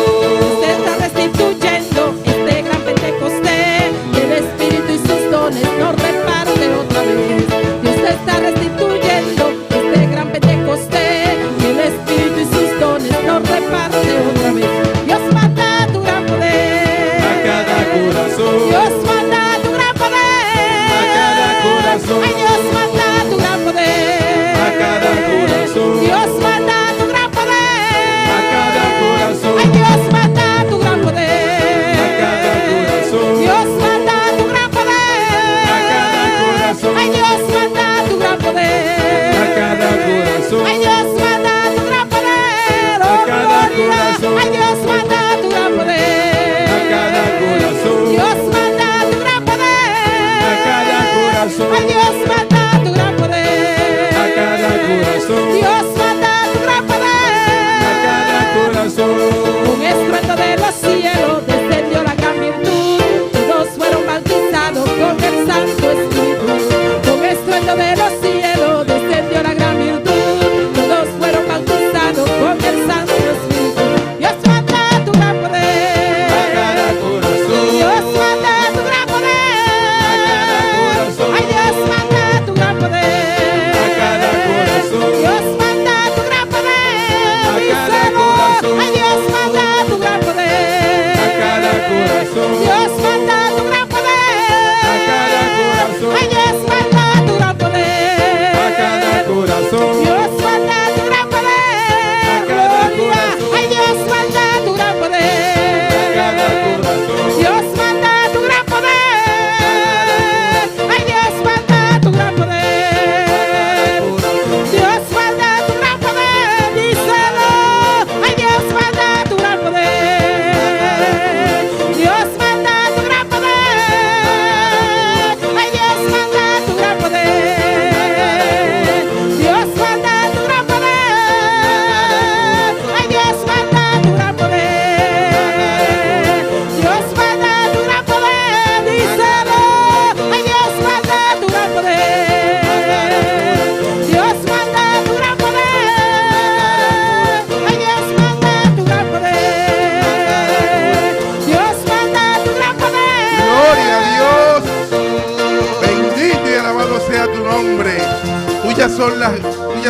Usted está restituyendo este gran Pentecostés, y el Espíritu y sus dones nos reparte otra vez. Dios te está restituyendo este gran Pentecostés, y el Espíritu y sus dones nos reparte otra vez. Dios manda tu gran poder. A cada corazón. Dios manda tu gran poder. A cada corazón. Ay, Dios manda tu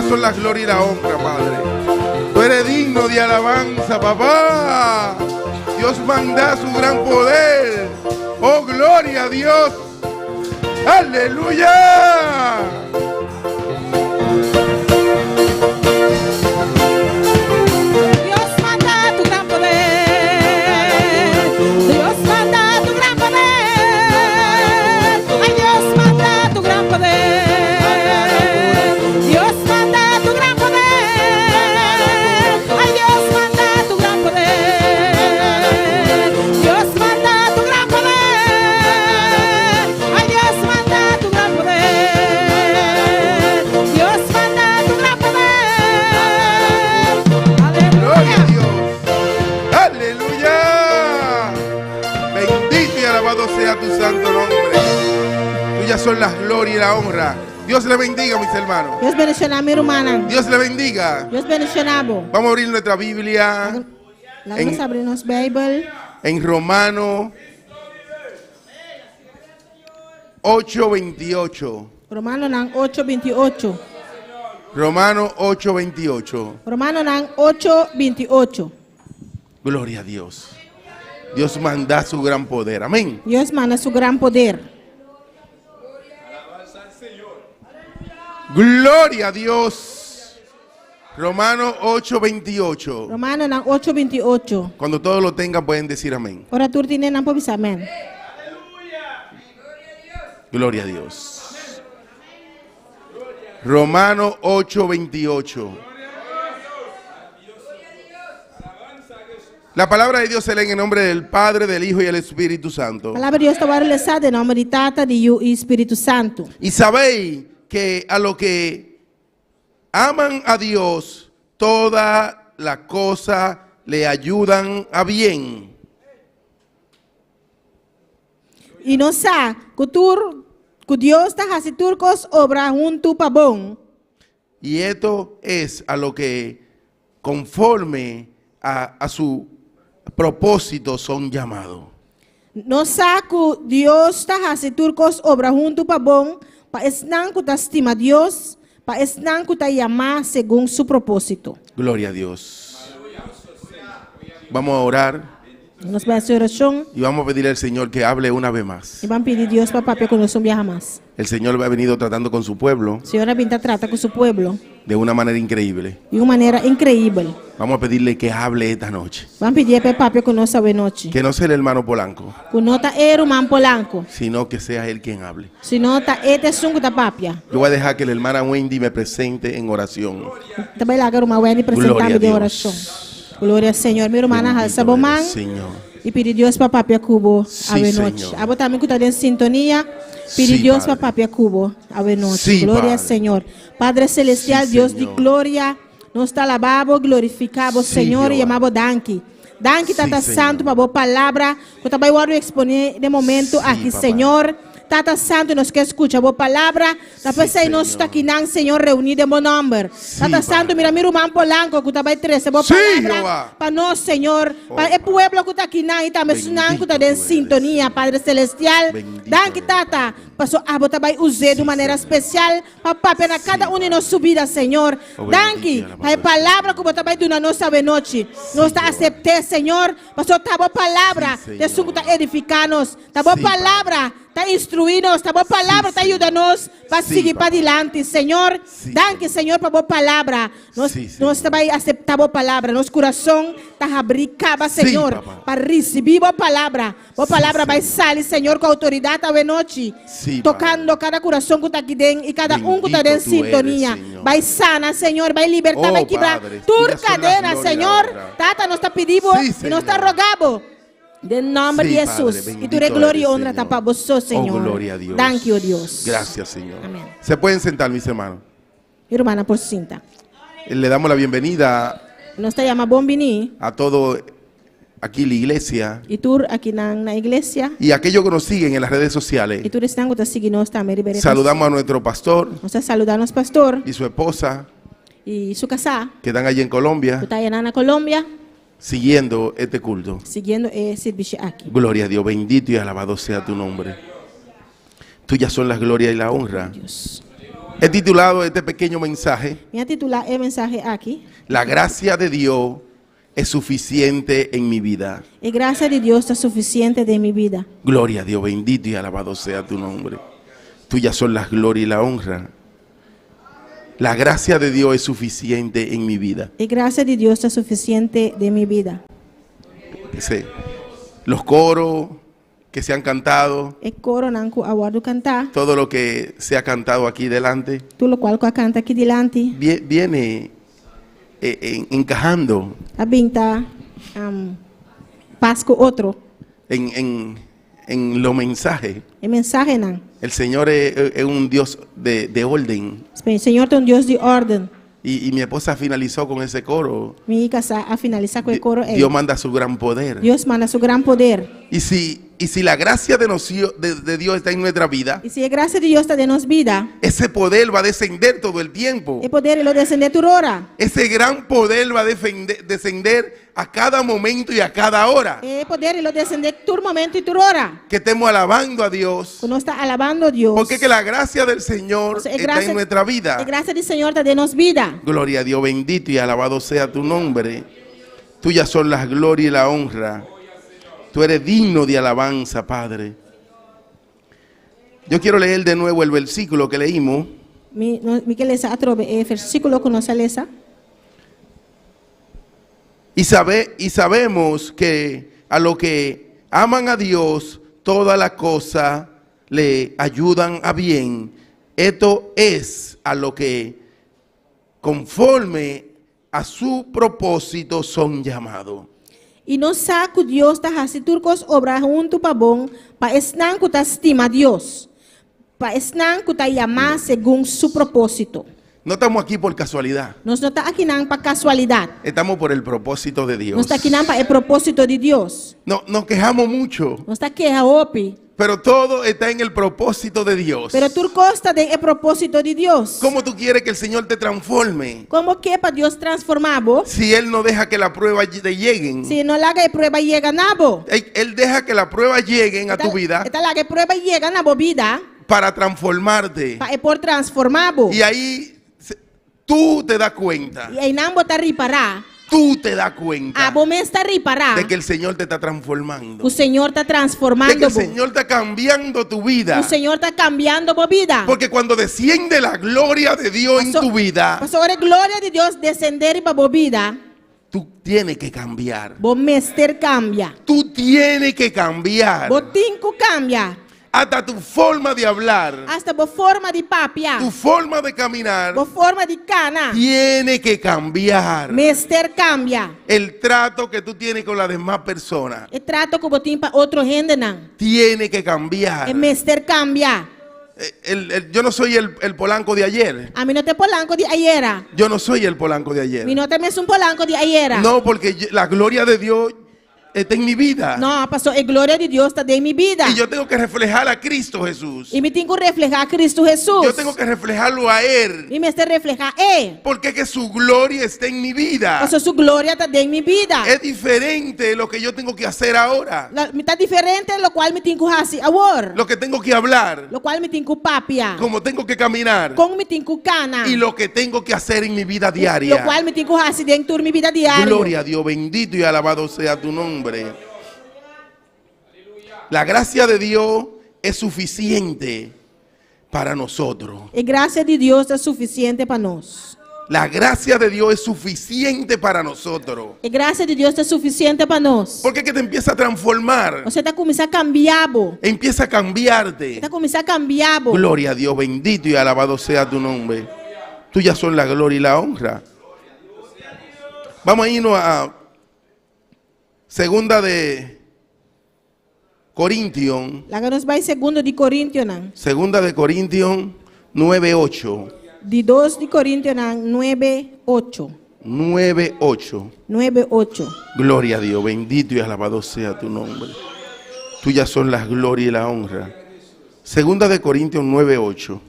son las glorias y la honra, Padre. Tú eres digno de alabanza, papá. Dios manda su gran poder. Oh, gloria a Dios. Aleluya. Dios manda tu gran poder. Dios manda tu gran poder. Ay, Dios manda tu gran poder. Dios manda tu gran poder. Ay, Dios manda tu gran poder. Dios manda tu gran poder. Ay, Dios manda tu gran poder. Dios manda tu gran poder. Gloria a Aleluya. Dios. Aleluya. Bendito y alabado sea tu santo nombre. Tuyas son las glorias y la honra. Dios le bendiga, mis hermanos. Dios bendicionar mi hermana. Dios le bendiga. Dios bendicionar. Vamos a abrir nuestra Biblia Vamos a abrirnos Bible. en Romano 8:28. Romano nan 8:28. Romano 8:28. Romano nan 8:28. Gloria a Dios. Dios manda su gran poder. Amén. Dios manda su gran poder. Gloria a Dios. Romano 8:28. Romano nan 8:28. Cuando todos lo tengan pueden decir amén. Ora turti ne nan po bisa amen. Gloria a Dios. Romano 8:28. La palabra de Dios se lee en el nombre del Padre, del Hijo y del Espíritu Santo. Palavra de Deus está barulhada em nome de Tata, de Yu e Espírito Santo. Y sabéis que a los que aman a Dios, todas las cosas le ayudan a bien. E não sa, que Deus está fazendo turcos obra junto para bom. Y esto es a lo que conforme a su propósito son llamados. Não sa que Deus está fazendo turcos obra junto para bom, para esnan que está estima Deus, para esnan que está chamar segundo su propósito. Gloria a Dios. Vamos a orar Nós vamos fazer oração y vamos a pedirle al Señor que hable una vez más. e vamos pedir a Deus para papai que nós não viaja mais. El Señor ha venido tratando con su pueblo O Senhor vinda trata com seu povo de una manera increíble. de uma maneira incrível. Vamos a pedirle que hable esta noche. Vamos pedir para papai que nós sabe noite. Que no sea el hermano Polanco, Que não está era man polanco, sino que sea él quien hable. se não está este sungo da papia. Yo voy a dejar que la hermana Wendy me presente en oración. Também lá uma Wendy Glória a apresentando de Deus. oração. Glória ao Senhor, minha irmã, Bendito alça bom man. eres, Señor. E pedir Deus para papai cubo Sí, a noite. Senhor. Abo também que está em sintonia. Pedir Sí, Deus Padre. para papai cubo a noite. Sí, Glória ao Padre. Senhor. Padre celestial, Sí, Deus de Señor. glória, nós está alabado, glorificado, Sí, Senhor, e Jehová. amado danke. Danke, Sí, Tata Señor. Santo, para a boa palavra. Que também vou exponer de momento Sí, aqui, papá. Senhor. Tata Santo, nós queremos escutar a boa palavra. Depois Sí, aí nós Señor. está aqui, Senhor, reunido em bom nome. Sí, Tata Santo, Padre. mira, meu irmão Polanco, que também traz a boa Sí, palavra Jehová. para nós, Senhor. Oh. Para o povo que está aqui, e também Bendito que está tu em eres. sintonia, Padre Celestial. Bendito Danke, eres. Tata. Passou a botar vai usar de maneira especial para papai na cada um de nós subida, Senhor. Oh, Danke. bendito, Para a palavra que botar vai do na nossa noite. Nós está aceitar, Senhor. Passou tá boa palavra. Sí, De Senhor. suco tá edificar-nos. Tá boa Sí, palavra. Tá instruir-nos. Tá boa palavra. Sí, Tá Senhor. ajudar-nos para Sí, seguir papá. para adiante, Senhor. Sí, Danke, Senhor, para boa palavra. Nós Sí, Senhor. nós também aceitar boa palavra. Nosso coração tá abricado, Sí, Senhor, papá. para receber boa palavra. Boa Sí, palavra vai Senhor. sair, Senhor, com autoridade à noite. Sí, Tocando cada coração que está aqui dentro e cada um que está Bendito em tu sintonia. eres, Senhor. Vai sana, Senhor, vai libertar, Oh, vai quebrar Padre, tua tuya son las cadena, gloria y la Senhor. honra. Tata, nós está pedindo Sí, e nós está Senhor. rogando. De nome Sí, de Jesus. Padre, E tu bendito de glória e eres, honra está Señor. para você, Senhor. Oh, gloria a Dios. Danke, oh Deus. Gracias, Señor. Amén. Se pueden sentar, mis hermanos. Irmã, por cinta. Le damos la bienvenida Nós está chamando bom vini. a todo aquí la iglesia E tu aqui na igreja. y a aquellos que nos siguen en las redes E sociales. tu estão que está seguindo nós também. Saludamos a nuestro pastor Nós está saludando o pastor y su esposa e sua casa. que están allí en Colombia Tu está na Colômbia, siguiendo este culto. seguindo esse serviço aqui. Gloria a Dios, bendito y alabado sea tu nombre. Tuyas son las glorias y la honra. Deus. He titulado este pequeño mensaje, Minha titular é mensagem aqui. La gracia de Dios es suficiente en mi vida. E graça de Deus está suficiente de minha vida. Gloria a Dios, bendito y alabado sea tu nombre. Tuyas son las glorias y la honra. La gracia de Dios es suficiente en mi vida. E graça de Deus está suficiente de minha vida. Ese, los coros que se han cantado, E coro não que aguardo cantar. todo lo que se ha cantado aquí delante, Tudo qual que canta aqui delante. viene encajando A binta pasco outro. en los mensajes. E mensagem não. El Señor es un Dios de orden. O Senhor tem Deus de ordem. Y mi esposa finalizó con ese coro. Minha casa a finalizar com o coro é. Dios manda su gran poder. Deus manda seu grande poder. Y si la gracia de Dios está en nuestra vida, E se a graça de Deus está de nos vida, ese poder va a descender todo el tiempo. e poder ele descender por hora. Ese gran poder va a descender a cada momento y a cada hora. E poder ele descender por momento e por hora. Que estemos alabando a Dios. Quando está alabando a Deus. Porque que la gracia del Señor Entonces, está en nuestra a vida. graça do Senhor está de nos vida. Gloria a Dios, bendito y alabado sea tu nombre. Tuyas son las glorias y la honra. Tú eres digno de alabanza, Padre. Yo quiero leer de nuevo el versículo que leímos. Mi que lesa atrobe versículo que nós lesa. Y sabemos que a los que aman a Dios, todas las cosas le ayudan a bien. Esto es a lo que conforme a su propósito son llamados. E não saco Deus está fazendo turcos obras junto para bom, para esnan que está estima Deus, para esnan que está chamar segundo su propósito. No estamos aquí por casualidad. Nós não está aqui não para casualidade. Estamos por el propósito de Dios. Nós está aqui não para o propósito de Deus. No, nos quejamos mucho, Nós está aqui a opi, pero todo está en el propósito de Dios. pero turco está de propósito de Deus. ¿Cómo tú quieres que el Señor te transforme Como que para Deus transformar-bo? si Él no deja que las pruebas te lleguen? Se não laga a prueba chega na bo. Él deja que las pruebas lleguen a tu vida Está laga a prueba chega na bo vida, para transformarte. para por transformar-bo. Y ahí tú te das cuenta, E aí não botar reparar. tú te das A cuenta bo me está reparar. de que el Señor te está transformando. O Senhor está De que transformando. el Señor está cambiando tu vida. O Senhor está cambiando a vida. Porque cuando desciende la gloria de Dios en tu vida, Pastor, a glória de Deus descender para a vida, tú tienes que cambiar. o mestre cambia. Tú tienes que cambiar. O tinco cambia. Hasta tu forma de hablar, Hasta a forma de papia. tu forma de caminar, A forma de cana. tiene que cambiar. Mestre cambia. El trato que tú tienes con las demás personas E trato como tem para outro gente não. tiene que cambiar. E mestre cambia. Yo no soy el Polanco de ayer. A mim não tem polanco de aiera. Yo no soy el Polanco de ayer. Mi não tem mesmo polanco de aiera. No, porque la gloria de Dios está en mi vida. Não, pastor, a glória de Deus está em minha vida. Y yo tengo que reflejar a Cristo Jesús. E me tenho que reflejar Cristo Jesus. Yo tengo que reflejarlo a Él. E me está reflejar Porque que su gloria está en mi vida. Pastor, sua glória está em minha vida. Es diferente lo que yo tengo que hacer ahora. Está diferente, lo qual me tenho que fazer agora. Lo que tengo que hablar. Lo qual me tenho que papia. Como tengo que caminar. Como me tenho que cana. Y lo que tengo que hacer en mi vida Lo diaria. qual me tenho que fazer dentro de minha vida diária. Gloria a Dios, bendito y alabado sea tu nombre. La gracia de Dios es suficiente para nosotros. E graça de Deus é suficiente para nós. La gracia de Dios es suficiente para nosotros. E graça de Deus é suficiente para nós. Porque es que te empieza a transformar. Você está começando a cambiar, bo. Empieza a cambiarte. Está começando a cambiar, bo. Gloria a Dios, bendito y alabado sea tu nombre. Tuyas son la gloria y la honra. Vamos a irnos a segunda de Corintios. Lá nos vai segundo de Coríntios, não. Segunda de Corintios 9:8. De 2 de Coríntios, não, 9:8. 9:8. 9:8. Gloria a Dios, bendito y alabado sea tu nombre. Tuyas son las glorias y la honra. Segunda de Corintios 9:8.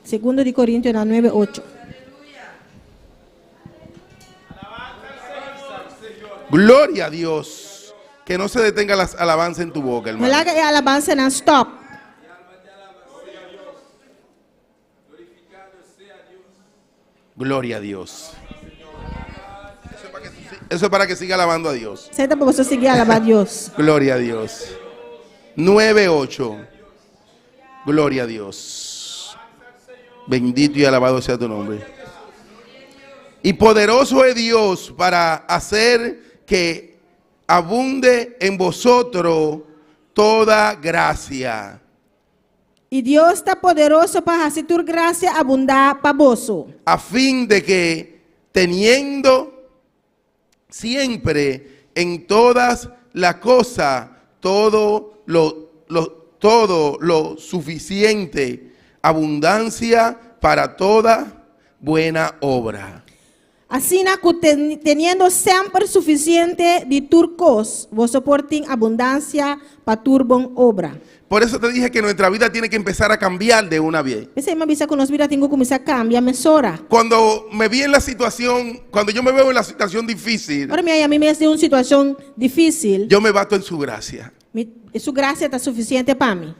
Segundo de Coríntios, não, 9:8. Gloria a Dios. Que no se detenga las alabanzas en tu boca, Não hermano. larga a alabança, não, stop. Gloria a Dios. Eso es para que siga alabando a Dios. Senta para você seguir a alabar a Deus. Gloria a Dios. 9:8. Gloria a Dios. Bendito y alabado sea tu nombre. Y poderoso es Dios para hacer que abunde en vosotros toda gracia. E Deus está poderoso para fazer tua graça abundar para vosso. A fin de que teniendo siempre en todas las cosas todo lo suficiente, abundancia para toda buena obra. Assim, teniendo sempre suficiente de turcos, vos soporten abundância para tua boa obra. Por eso te dije que nuestra vida tiene que empezar a cambiar de una vez. Essa é uma visa que nós vida tenho que começar a cambiar, mesora. Cuando me vi en la situación, cuando yo me veo en la situación difícil, Ora, a mim é uma situação difícil. yo me bato en su gracia. Sua graça está suficiente para mim.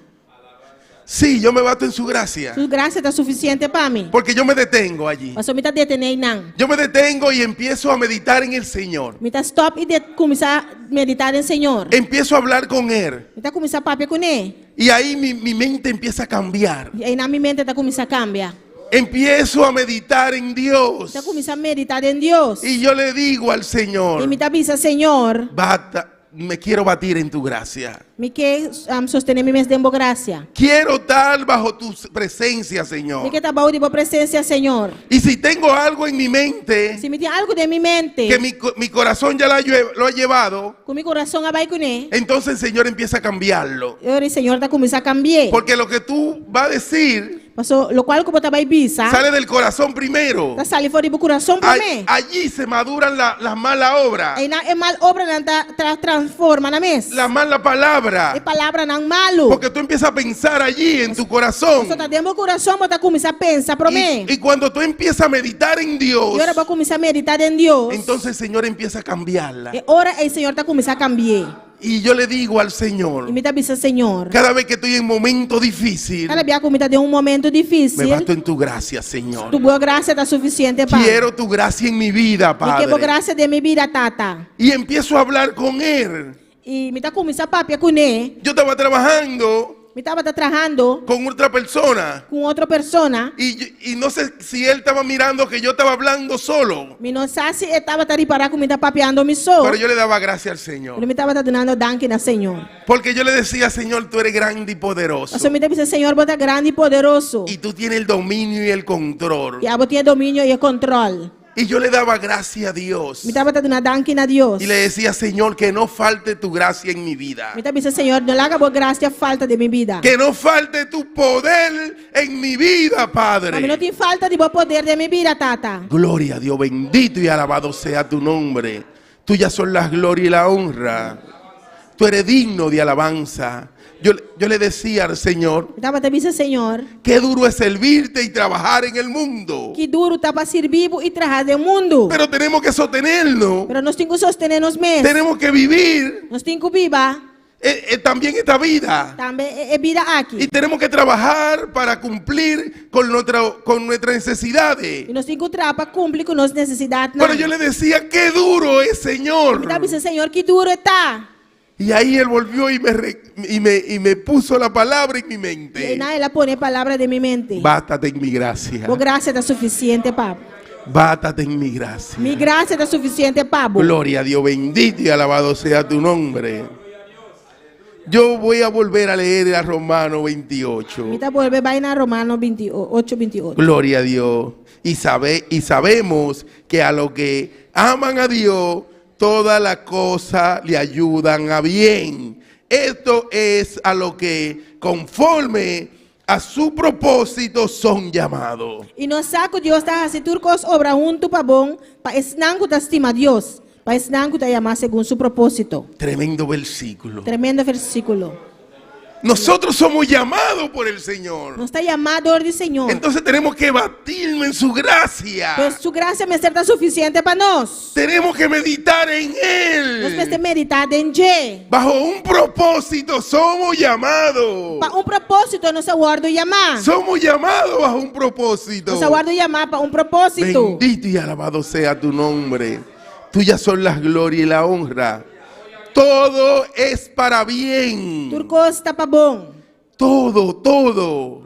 Sí, yo me bato en su gracia. Sua graça está suficiente para mim. Porque yo me detengo allí. Mas eu me está detenendo não. Yo me detengo y empiezo a meditar en el Señor. Me está stop e começar a meditar em Senhor. Empiezo a hablar con Él. Me está começar a papiar com Ele. Y ahí mi mente empieza a cambiar. E aí na minha mente está começar a cambiar. Empiezo a meditar en Dios. Está começar a meditar em Deus. Y yo le digo al E Señor, me está dizendo, Senhor, me quiero batir en tu gracia. me quer sostener minha mesma graça. Quiero estar bajo tu presencia, Señor. Me quer estar bajo de boa presença, Senhor. Y si tengo algo en mi mente Se me tem algo de minha mente, que mi corazón ya lo ha llevado, com meu coração vai com Ele, entonces el Señor empieza a cambiarlo. o Senhor está começando a cambiar. Porque lo que tú vas a decir Pastor, lo qual como vai bisa, sale del corazón primero. está salindo fora do coração para mim. Allí se maduran las malas obras, Aí na mal obra não transforma na mesa. las malas palabras. E palavra não malo. Porque tú empiezas a pensar allí en tu corazón. Você está dentro do coração, você começar a pensar para mim. Y cuando tú empiezas a meditar en Dios, E agora vai começar a meditar em Deus. entonces el Señor empieza a cambiarla. E ora o Senhor está começando a cambiar. Y yo le digo al Señor, E me está dizendo, Senhor, cada vez que estoy en momento difícil, cada vez que me está de um momento me difícil, basto en tu gracia, Señor. tu boa graça está suficiente para. Quiero tu gracia en mi vida, E que boa Padre. graça de minha vida, tata. Y empiezo a hablar con Él. E me está começando a papiar com Ele. Yo estaba trabajando Me estava trabalhando con otra persona com outra pessoa. y no sé si él estaba mirando que yo estaba hablando solo, Me não sabe se estava a reparar como me está papiando me só. pero yo le daba gracias al Señor. Ele me estava dando danke na Senhor. Porque yo le decía, Señor, tú eres grande y poderoso. Você me disse, Senhor, você é grande e poderoso. Y tú tienes el dominio y el control. E você tem domínio e controle. Y yo le daba gracias a Dios. Me estava dando danke na Deus. Y le decía, Señor, que no falte tu gracia en mi vida. Me estava dizendo, Senhor, não larga boa graça falta de minha vida. Que no falte tu poder en mi vida, Mas não Padre. tem falta de bom poder de minha vida, tata. Gloria a Dios, bendito y alabado sea tu nombre. Tuyas son las glorias y la honra. Tú eres digno de alabanza. Yo le decía al Señor, Me estava dizendo, Senhor, qué duro es servirte y trabajar en el mundo. que duro está para ser vivo e trabalhar no mundo. Pero tenemos que sostenerlo. Pero nós temos que sostener nos mesmos. Tenemos que vivir Nós temos que viver también esta vida. também é vida Y aqui. tenemos que trabajar para cumplir con nuestras necesidades. E nós temos que trabalhar para cumprir com nossas necessidades. Pero yo le decía, qué duro es, Señor. Me estava dizendo, Senhor, que duro está. Y ahí él volvió y me puso la palabra en mi E mente. na ela põe palavra de minha mente. Bástate en mi gracia. Boa graça está suficiente, Pablo. Bástate en mi gracia. Minha graça está suficiente, Pablo. Gloria a Dios, bendito y alabado sea tu nombre. Yo voy a volver a leer a Romano 28. Me está volver vai na Romano 28, 28. Gloria a Dios. Y sabemos que a los que aman a Dios, todas las cosas le ayudan a bien. Esto es a lo que conforme a su propósito son llamados. E nós saco Deus está fazendo tudo coisas obra junto para bom, para ensinar que está estima Deus, para ensinar que está chamar segundo seu propósito. Tremendo versículo. Tremendo versículo. Nosotros somos llamados por el Señor. Nós está chamado do Senhor. Entonces tenemos que batirnos en su gracia. Então, sua graça me será suficiente para nós. Tenemos que meditar en Nós Él. precisamos meditar em Ele. Bajo un propósito somos llamados. Para propósito, nós aguardo chamar. Somos llamados bajo un propósito. Nós aguardo chamar para propósito. Bendito y alabado sea tu nombre. Tuyas son las glorias y la honra. Todo es para bien. Turcos está para bom. Todo.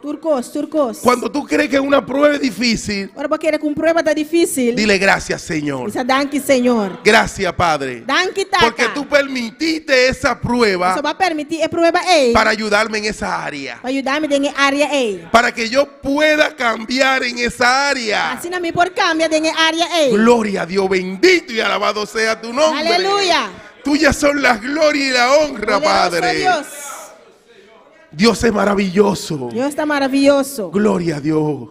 Turcos. Cuando tú crees que una prueba es difícil, Agora, porque com prueba está difícil. dile gracias, Señor. Diz danke, Senhor. Gracias, Padre. Danke, Tata. Porque tú permitiste esa Só prueba vai permitir a prueba aí. para ayudarme en esa área. Para ajudar-me em área aí. Para que yo pueda cambiar en esa área. Assim na me por cambia em área aí. Gloria a Dios, bendito y alabado sea tu nombre. Aleluya. Tuyas son las glorias y la honra, Poderoso Padre. Dios. Dios es maravilloso. Dios está maravilhoso. Gloria a Dios.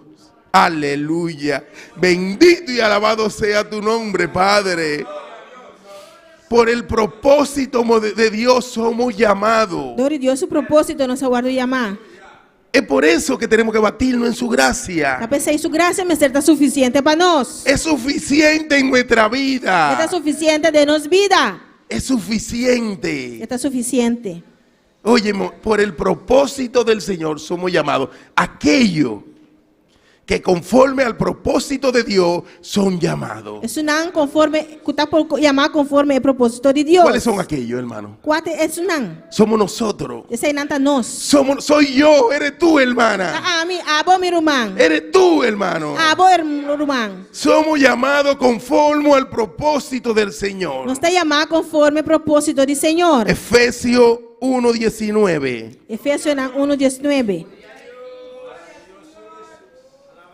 Aleluya. Bendito y alabado sea tu nombre, Padre. Por el propósito de Dios somos llamados. Dori Deus, o propósito nos aguardo chamar. Es por eso que tenemos que batirnos en su gracia. A pensar isso, graça me será suficiente para nós. Es suficiente en nuestra vida. Está suficiente de nos vida. Es suficiente. Está suficiente. Oye, por el propósito del Señor somos llamados. Aquellos que conforme al propósito de Dios son llamados. Isso não conforme, está por chamar conforme o propósito de Deus. ¿Cuáles son aquellos, hermano? Quatro, isso não. Somos nosotros. Esse aí não está nós. Soy yo, eres tú, hermana. Abo, meu irmão. Eres tú, hermano. Abo, irmão. Somos llamados conforme al propósito del Señor. Nós está chamar conforme o propósito do Senhor. Efesios 1:19. Efésios 1:19.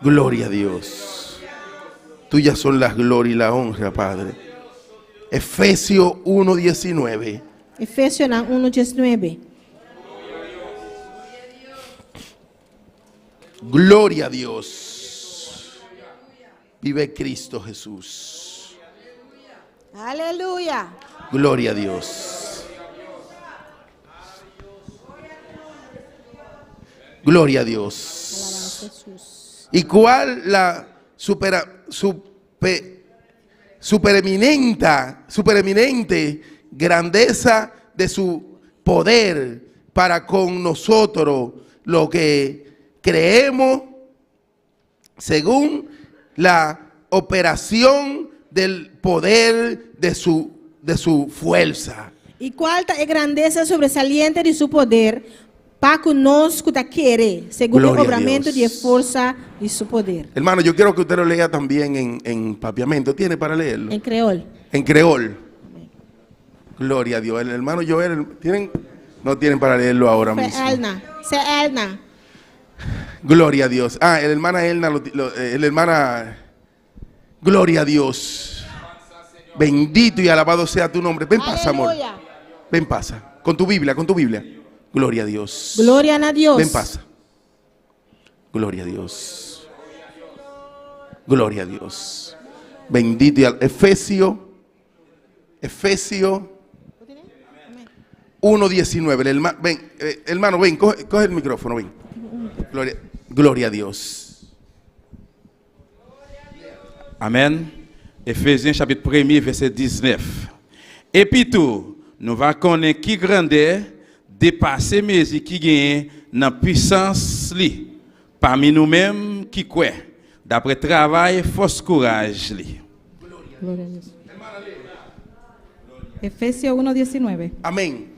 Gloria a Dios. Tuyas son las glorias y la honra, Padre. Efesios 1:19. Efésios 1:19. Gloria a Dios. Vive Cristo Jesús. Aleluya. Gloria a Dios. Gloria a Dios. Jesús. ¿Y cuál la supereminente grandeza de su poder para con nosotros, lo que creemos según la operación del poder de su fuerza? E qual é a grandeza sobresaliente de seu poder para conosco da querer, segundo Gloria o obramento a de Dios. força de seu poder. Hermano, yo quiero que usted lo lea también en papiamento. ¿Tiene para leerlo? Em creol. En creol. Gloria a Dios. El hermano Joel, ¿tienen? No tienen para leerlo ahora mismo. Elna. Gloria a Dios. El hermana Elna, el hermana. Gloria a Dios. Bendito y alabado sea tu nombre. Ven, pasa, amor. Aleluya. Ven, pasa. Con tu Biblia, con tu Biblia. Gloria a Dios. Glória a Deus. Ven, pasa. Gloria a Dios. Gloria a Dios. Bendito y Efesios 1:19. Ven, hermano, ven, coge el micrófono, ven. Gloria a Dios. Amen. Ephésiens chapitre 1er verset 19. Et puis tout, nous va connaître qui grandeur dépasser mes qui gagne dans puissance li parmi nous-mêmes qui croient d'après travail force courage li. Gloria a Dios. Efesios 1:19. Amén.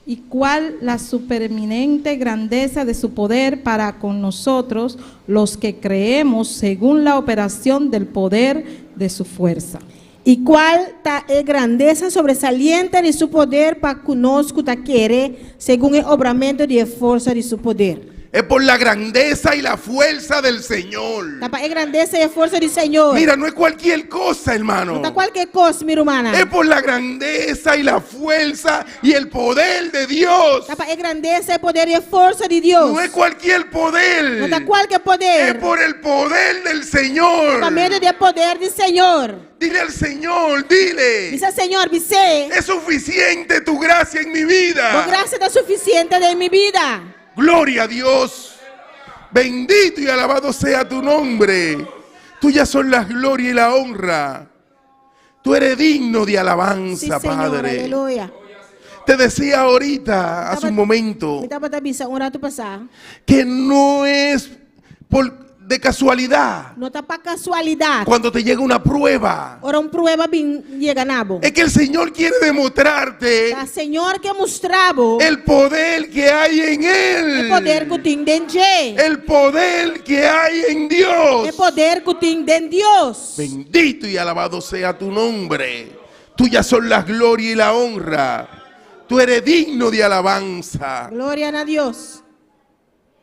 Y cuál la supereminente grandeza de su poder para con nosotros, los que creemos según la operación del poder de su fuerza. E qual é a grandeza sobresaliente de seu poder para conosco da querer, segundo o obramento de força de seu poder. Es por la grandeza y la fuerza del Señor. Tá para a grandeza e a força do Senhor. Mira, no es cualquier cosa, hermano. Não tá qualquer coisa, minha irmã. Es por la grandeza y la fuerza y el poder de Dios. Tá para a grandeza, e poder e a força de Deus. No es cualquier poder. Não tá qualquer Es poder. por el poder del Señor. Para meio do poder do Senhor. Dile al Señor, dile. Dice Senhor, você. Es suficiente tu gracia en mi A vida. graça está suficiente de minha vida. Gloria a Dios. Bendito y alabado sea tu nombre. Tuyas son la gloria y la honra. Tú eres digno de Sim, alabanza, Senhor, Padre. aleluia. Te decía ahorita, hace un momento, Me estava tabisa um rato passar. que no es de casualidad Não tá para casualidade. cuando te llega una prueba. Ora prueba bem chega nabo. Es que el Señor quiere demostrarte Tá Senhor que mostrava el poder que hay en o Él. poder que tem dentro. El poder que hay en Dios. O poder que tem dentro de Deus. Bendito y alabado sea tu nombre. Tuyas son la gloria y la honra. Tú eres digno de alabanza. Glória a Deus.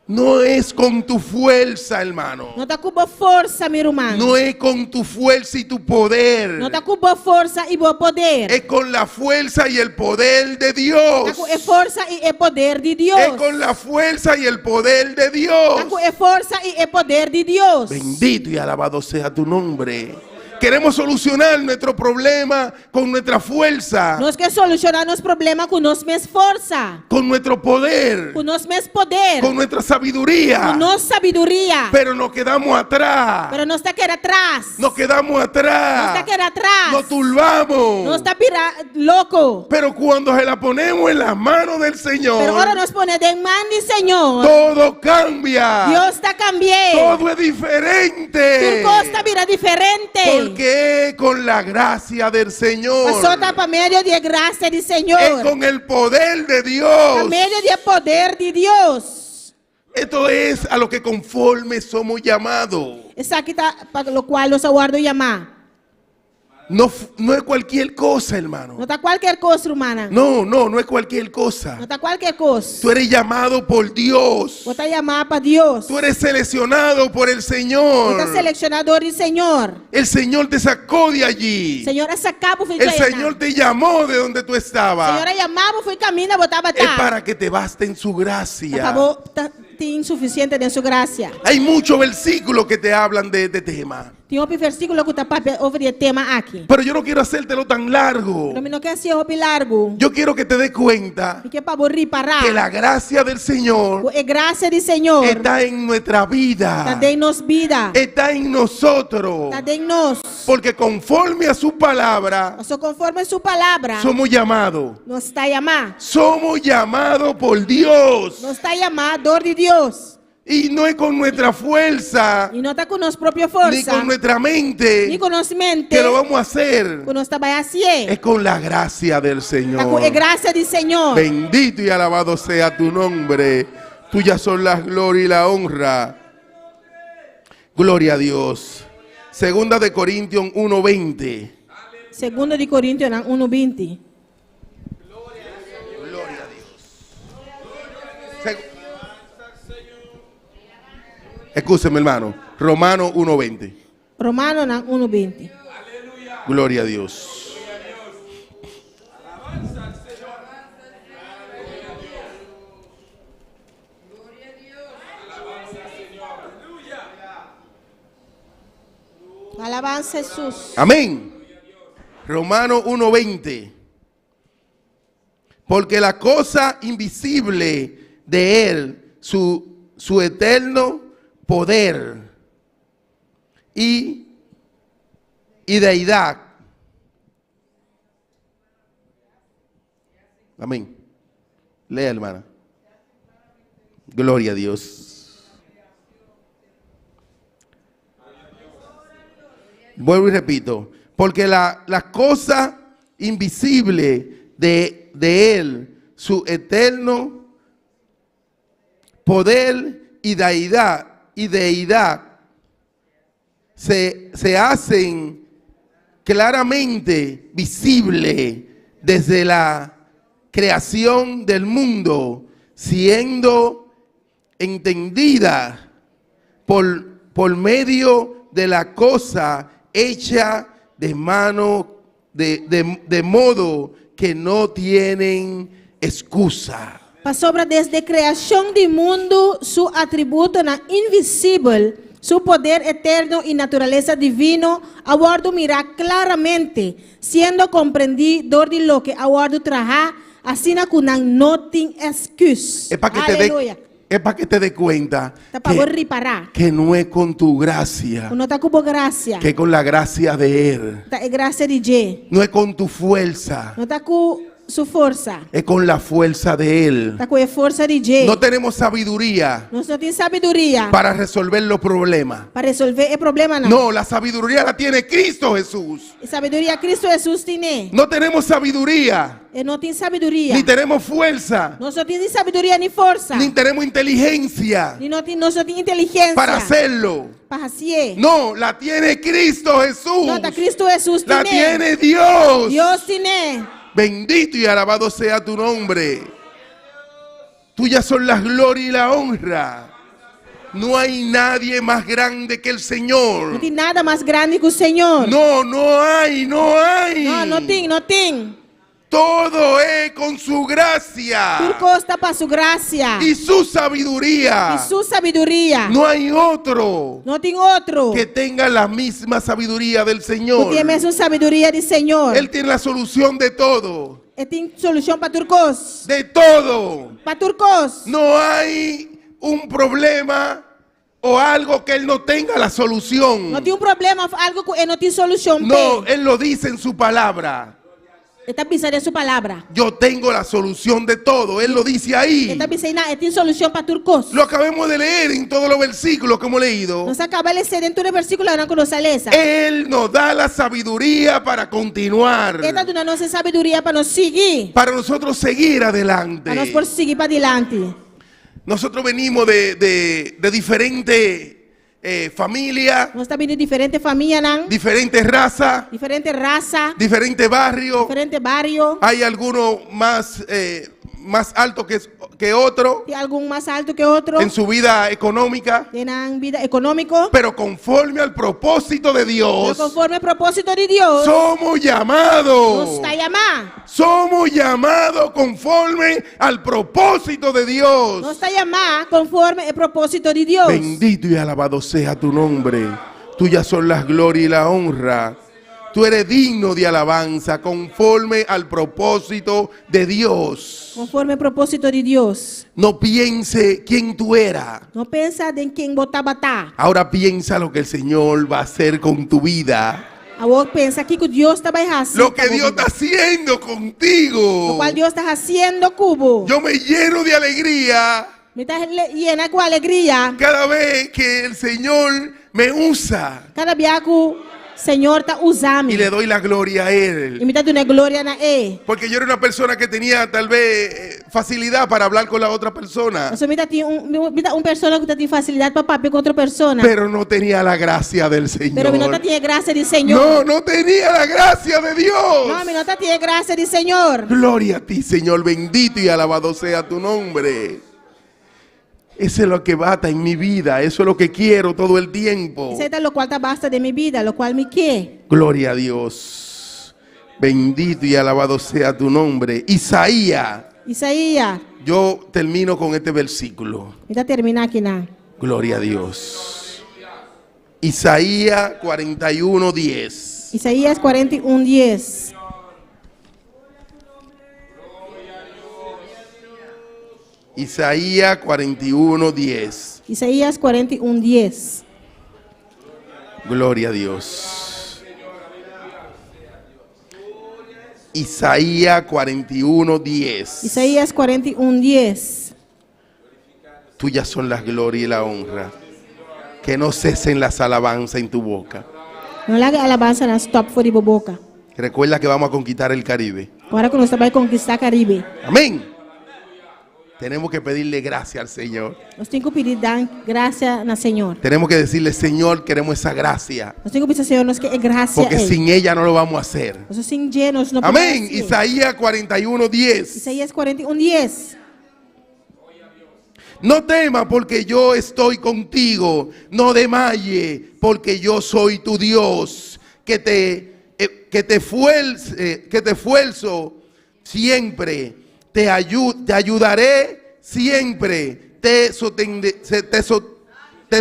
No es con tu fuerza, hermano. Não tá com boa força, meu irmão. No es con tu fuerza y tu poder. Não tá com boa força e bom poder. Es con la fuerza y el poder de Tá Dios. com a força e o poder de Deus. Es con la fuerza y el poder de Dios. Tá com a força e o poder de Deus. Bendito y alabado sea tu nombre. Queremos solucionar nuestro problema con nuestra fuerza, Nós queremos solucionar nosso problema com nossa mesma força, con nuestro poder, com nosso mesmo poder, con nuestra sabiduría. com nossa sabedoria. Pero nos quedamos atrás. Pero não está querendo atrás. Nos quedamos Não está atrás. querendo atrás. Nos turbamos. Não está louco. Pero cuando se la ponemos en las manos del Pero agora Señor, nós ponemos em mão do Senhor. todo cambia. Deus está cambiando. Todo es diferente. Tudo está virando diferente. Porque es con la gracia del Señor. Passou tá para meio de graça do Es Senhor. con el poder de Para Dios. meio de poder de Deus. Esto es a lo que conforme somos llamados. Isso aqui tá para o qual nós aguardo chamar. No es cualquier cosa, hermano. Não tá qualquer coisa, humana. No es cualquier cosa. Não tá qualquer coisa. Tú eres llamado por Dios. Vou tá chamar para Deus. Tú eres seleccionado por el Vou Señor. tá selecionador do Senhor. El Señor te sacó de allí. Senhor, essa cabo foi El Señor te llamó de donde tú estabas. Senhor, chamava, foi caminho, botava Es tá. para que te baste en su gracia. Acabou, tem insuficiente de sua graça. Hay muchos versículos que te hablan de este tema. Tem outro versículo que tá para ouvir o tema aqui. Pero yo no quiero hacértelo tan largo. Pero não quer ser roupa largo. Yo quiero que te des cuenta E que para borrir parar. que la gracia del Señor A graça do Senhor está en nuestra está vida. em nos vida. Está en nosotros. Está em nós. Porque conforme a su palabra, Só conforme a sua palavra. somos llamados. Nos está chamando. Somos llamados por Dios. Nos está chamando de Deus. Y no es con nuestra fuerza, E não está com nossa própria ni força. con nuestra Nem mente com nossa mente. que lo vamos a hacer. Que nós trabalhamos assim. Es con la gracia del Está com Señor. a graça do Senhor. Bendito y alabado sea tu nombre. Tuyas son las gloria y la honra. Gloria a Dios. Segunda de Corintios 1:20. Segundo de Coríntios 1:20. Gloria a Dios. Escúcheme, hermano. Romano 1:20. Romano 1:20. Gloria a Dios. Alabanza a Jesús. Amén. Romano 1:20. Porque la cosa invisible de Él, su eterno poder y deidad. Amén. Lea, hermana. Gloria a Dios. Vuelvo y repito. Porque la cosa invisible de Él, su eterno poder y deidad, se hacen claramente visible desde la creación del mundo, siendo entendida por medio de la cosa hecha de mano, de modo que no tienen excusa. Para sobra desde criação do mundo, seu atributo na invisível, seu poder eterno e natureza divino, aguardo mirar claramente, sendo compreendido de lo que aguardo trajar, assim na kunang não tem excuse. Es para que te des cuenta que no es con tu gracia, Não está com graça, que es con la gracia de Él. é graça de Deus. No es con tu fuerza, Não está com sua força, es con la fuerza de Él. está com a força de Deus. No tenemos sabiduría Nós não temos sabedoria para resolver los problemas. para resolver o problema, não. No, la sabiduría la tiene Cristo Jesús. E sabedoria Cristo Jesus tem. No tenemos sabiduría, E não tem sabedoria. ni tenemos fuerza, Nós não temos sabedoria nem força. ni tenemos inteligencia E nós não temos inteligência para hacerlo. para fazer. No, la tiene Cristo Jesús. Não, está Cristo Jesus La tem. tiene Dios. Deus tem. Bendito y alabado sea tu nombre. Tuyas son las glorias y la honra. No hay nadie más grande que el Não Señor. tem nada mais grande que o Senhor. No, no hay, no hay. Não tem. Todo es con su gracia Tudo costa para sua graça y su sabiduría. e sua sabedoria. No hay otro Não tem outro que tenga la misma sabiduría del Señor. que tem a mesma sabedoria do Senhor. Él tiene la solución de todo. Ele tem solução para tudo coisa. De todo. Para tudo coisa. No hay un problema o algo que Él no tenga la solución. Não tem problema, algo que ele não tem solução. No, Él lo dice en su palabra. Ele está pensando em sua palavra. Yo tengo la solución de todo. Él lo dice Ele ahí. está pensando, ele tem solução para tudo coisa. Lo acabamos de leer en todos los versículos que hemos leído. Nós acabamos de ler dentro do versículo que nós lemos. Él nos da la sabiduría para continuar. Ele está dando nossa sabedoria para nós seguir. Para nosotros seguir adelante. Para nós por seguir para adiante. Nosotros venimos de diferentes familias, Nós estamos vindo de diferentes famílias, diferentes razas, diferentes raças, diferentes barrios. diferentes barrios. Hay algunos más altos que otros Tem algum mais alto que outro. en su vida económica, Tem vida econômica. pero conforme al propósito de Pero Dios, conforme o propósito de Deus, somos llamados. nos está chamando. Somos llamados conforme al propósito de Dios. Nos está chamando conforme o propósito de Deus. Bendito y alabado sea tu nombre. Tuyas son las glorias y la honra. Tú eres digno de alabanza conforme al propósito de Dios. Conforme o propósito de Deus. No piense quién tú eras. Não pensa em quem botar batar. Ahora piensa lo que el Señor va a hacer con tu vida. Agora pensa aqui que Deus está fazendo. Lo que Dios está haciendo O contigo. qual Deus está fazendo cubo. Yo me lleno de alegría Me está llena com alegria. cada vez que el Señor me usa Cada dia que o Senhor está usando. y le doy la gloria a E Él. me está dando glória na Ele. Porque yo era una persona que tenía tal vez facilidad para hablar con la otra persona, Você me está pessoa que tem facilidade para papel com outra pessoa. pero no tenía la gracia del Pero me não Señor. tem graça de Senhor. No tenía la gracia de Dios. Não, me não tem graça de Senhor. Gloria a ti, Señor, bendito y alabado sea tu nombre. Eso es lo que bata en mi vida, eso es lo que quiero todo el tiempo. Isso é o qual está basta de minha vida, o qual me quer. Gloria a Dios. Bendito y alabado sea tu nombre. Isaías. Isaías, Yo termino con este versículo. me está terminar aqui na. Gloria a Dios. Isaías 41:10. Isaías 41:10. Isaías 41:10. Isaías 41:10. Gloria a Dios. Isaías 41:10. Isaías 41:10. Tuyas son las glorias y la honra. Que no cesen las alabanzas en tu boca. Não larga alabança na stop for de boboca. Recuerda que vamos a conquistar el Caribe. Agora que nós estamos conquistar Caribe. Amén. Tenemos que pedirle gracias al Señor. Nós temos que pedir graça na Senhor. Tenemos que decirle, Señor, queremos esa gracia. Nós temos que pedir, Senhor, nós que é graça Porque a Ele. sin ella no lo vamos a hacer. Nós sem dinheiro, nós não Amén. podemos fazer. Isaías 41:10. Isaías 41:10. No temas porque yo estoy contigo. No desmayes porque yo soy tu Dios, que te esfuerzo siempre. Te ayudaré siempre. Te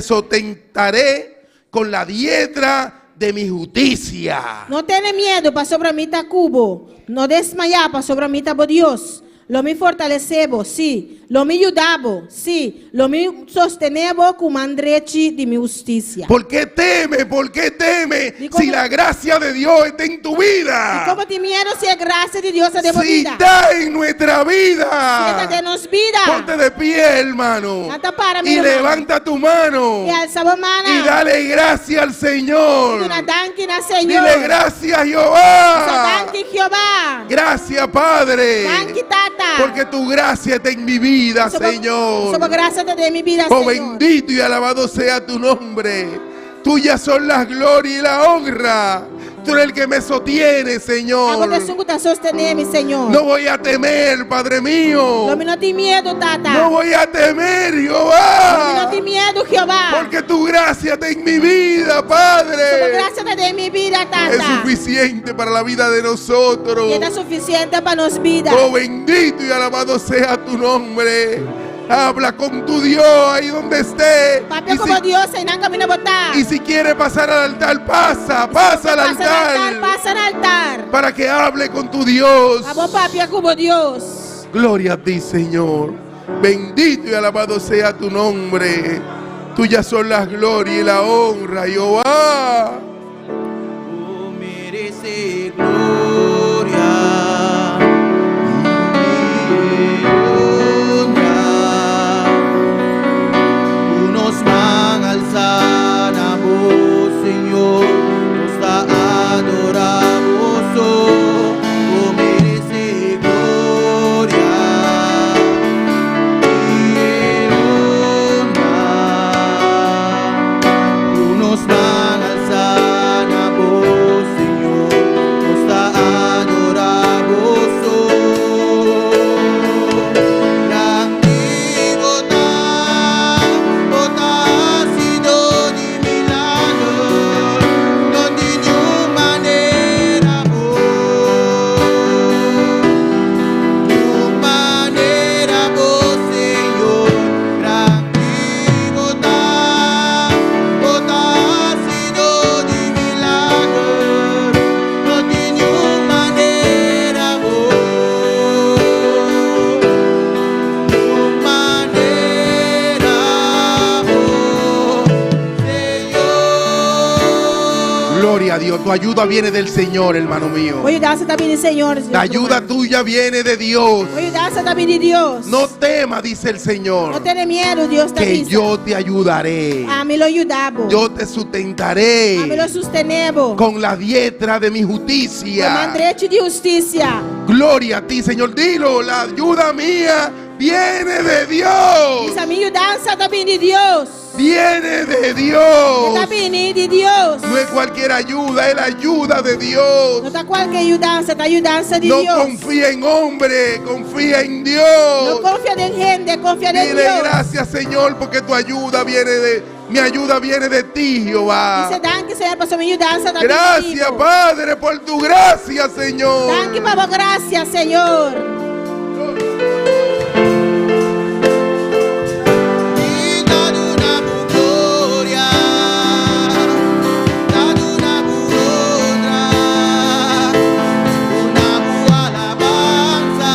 sustentaré con la diestra de mi justicia. No tiene miedo para sobre mí ta cubo. No desmayar para sobre mí ta Dios. Lo me fortalecebo, sí. Lo me ayudabo, sí. Lo me sostenebo con mandrechi de mi justicia. ¿Por qué teme? ¿Por qué teme? ¿Y cómo- Si la gracia de Dios está en tu vida. ¿Y cómo te miedo si es gracia de Dios de Si vida? está en nuestra vida. Siéntate en nos vida. Ponte de pie, hermano. Nata para, mi Y hermano. levanta tu mano. Y alzaba Y mana. dale gracias al Señor. Una danquina, Señor. Dile gracias, Jehová. Danqui, Jehová. Gracias, Padre. Danqui, tata. Porque tu gracia está en mi vida, Señor. Somos gracias de mi vida, Oh, Señor. bendito y alabado sea tu nombre. Tuyas son las glorias y la honra. Tú eres el que me sostiene, Señor. Agora sungu ta sostener, mi Señor. No voy a temer, Padre mío. Lo no te miedo, tata. No voy a temer, Lo no Jehová. te miedo, Jehová. Porque tu gracia está en mi vida, Somos Padre. gracias de mi vida, Es tata. suficiente para la vida de nosotros. Y es suficiente para nos vida. Oh, bendito y alabado sea tu nombre. Habla con tu Dios ahí donde esté. Papi, Y como si, Dios se nanca mina botar. y si quiere pasar al altar, pasa al Pasa al altar, altar. pasa al altar. Para que hable con tu Dios. Abo papi, como Dios. Gloria a ti, Señor. Bendito y alabado sea tu nombre. Tuyas son las glorias y la honra, Jehová. Tú mereces gloria y honra. Tú nos van a alzar a vos, Señor, nos adoramos. Tú mereces gloria y honra. Tú nos van a alzar a vos, Señor, nos adoramos. Grande bota sido de milagro, no de ninguna manera vos, Señor. Grande bota sido de milagro, no de ninguna manera vos, Señor. Gloria a Dios. Tu ayuda viene del Señor, hermano mío. Voy a ayudarse también, Señor. La ayuda tuya viene de Dios. Voy a ayudarse también de Dios. No temas, dice el No Señor, tiene miedo, Dios te que avisa. yo te ayudaré. A mí lo ayudabo. Yo te sustentaré A mí lo sostenebo. con la diestra de mi Con justicia. mandrechi de justicia. Gloria a ti, Señor. Dilo, la ayuda mía viene de Dios. Dice a mí ayudanza también de Dios. Viene de Dios. También de Dios. No es cualquier ayuda, es la ayuda de Dios. No está cualquier ayudanza, está ayudanza de No Dios. confía en hombre, confía en No Dios. confía en gente, confía en Dile Dios. gracias, Señor, porque tu ayuda viene mi ayuda viene de ti, Jehová. Dice, danke, Señor, por su ayudanza también. Gracias, contigo. Padre, por tu gracia, Señor. Danke, papá, gracias, Señor. Y dad una gloria, dad una honra, una alabanza.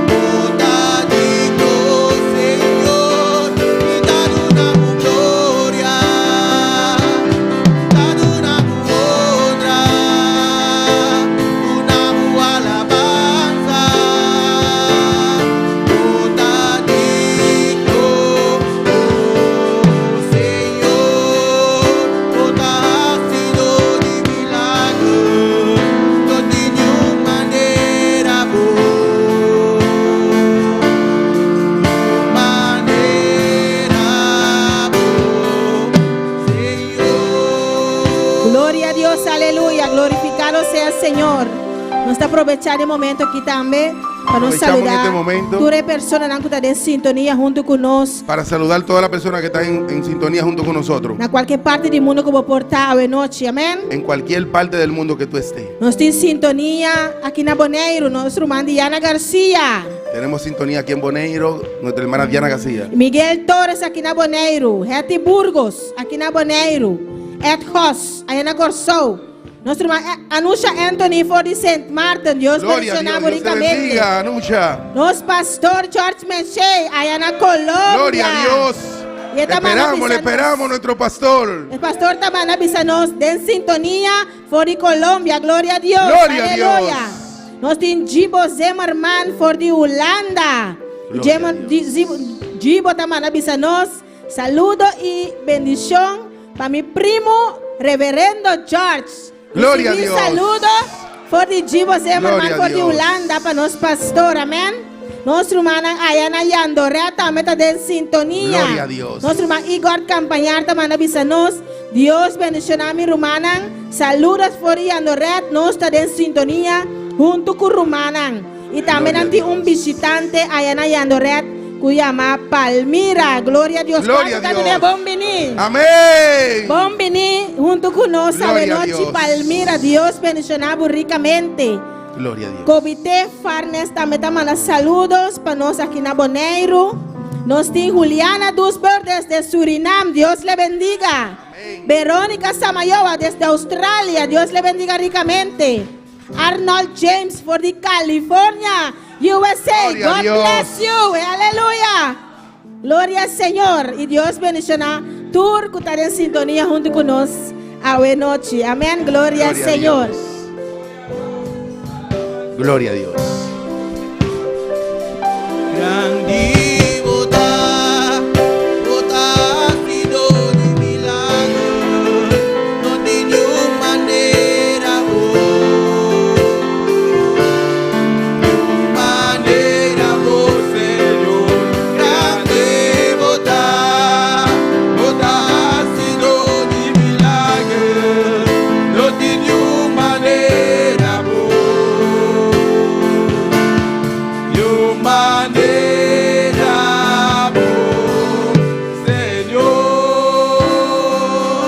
Oh, dad digno, Señor, y dad una gloria, dad una honra, una alabanza. Oh, dad digno, oh Señor, oh, dad sido de milagro, no de ninguna manera vos, Señor. Gloria a Dios, aleluya. Glorificado sea el Señor. Nos está aprovechando el momento aquí también Para nos Aprovechamos en saludar. este momento Tú eres persona que está en sintonía junto con nosotros. para saludar a todas las personas que están en sintonía junto con nosotros. En cualquier parte del mundo como portado de noche. Amén. En cualquier parte del mundo que tú estés. Nos está en sintonía aquí en Boneiro, nuestra hermana Diana García. Tenemos sintonía aquí en Boneiro, nuestra hermana Diana García. Miguel Torres aquí en Boneiro. Heti Burgos aquí en Boneiro. Ed Hoss, allá en Corsou. Nuestra hermana Anusha Anthony for the St. Martin. Dios Gloria a Dios, bendicionamos Dios te ricamente. bendiga, Anucha. Nos pastor George Menche, allá en Colombia. Gloria a Dios. Y esta mano Le esperamos nuestro pastor. El pastor Tamana Bisanos de en sintonía for the Colombia. Gloria a Dios. Gloria a Aleluya. Dios. Nos tiene Jibo Zemerman for the Holanda. Gloria a Jibo Tamana Bisanos. Saludo y bendición para mi primo Reverendo George. Gloria a Recibí Dios. Saludo for the Jibo Zemerman Gloria a for the Dios. Holanda para nos pastor. Amén. Nuestro hermano Ayana Yandorea también está en sintonía. Gloria a Dios. Nuestro hermano Igor Campañar también avisanos. Dios bendicionar a mi Rumanan. Saludos por Yandorea. No está en sintonía junto con Rumanan. Y también Gloria a ante Dios. un visitante Ayana Yandorea cuya llama Palmira. Gloria a Dios. Gloria a ¿Cuánto Dios. está de Bombini? Amén. Bombini junto con nosotros. Gloria a Noche Dios. Palmira. Dios bendicionar ricamente. Gloria a Dios. Cobité Farnes también te manda saludos para nos aquí en Boneiro. Nos tiene Juliana Dusberg desde Surinam. Dios le bendiga. Verónica Samayoa desde Australia. Dios le bendiga ricamente. Arnold James for the California, USA. Gloria a God Dios. bless you. Aleluya. Gloria al Señor. Y Dios bendiciona. Tú que estás en sintonía junto con nosotros. A buena noche. Amén. Gloria al Gloria a Señor. Dios. Gloria a Dios. Grandi bota, bota sido de milagro, no tiene manera, Señor. Grandi bota, bota sido de milagro, no tiene manera,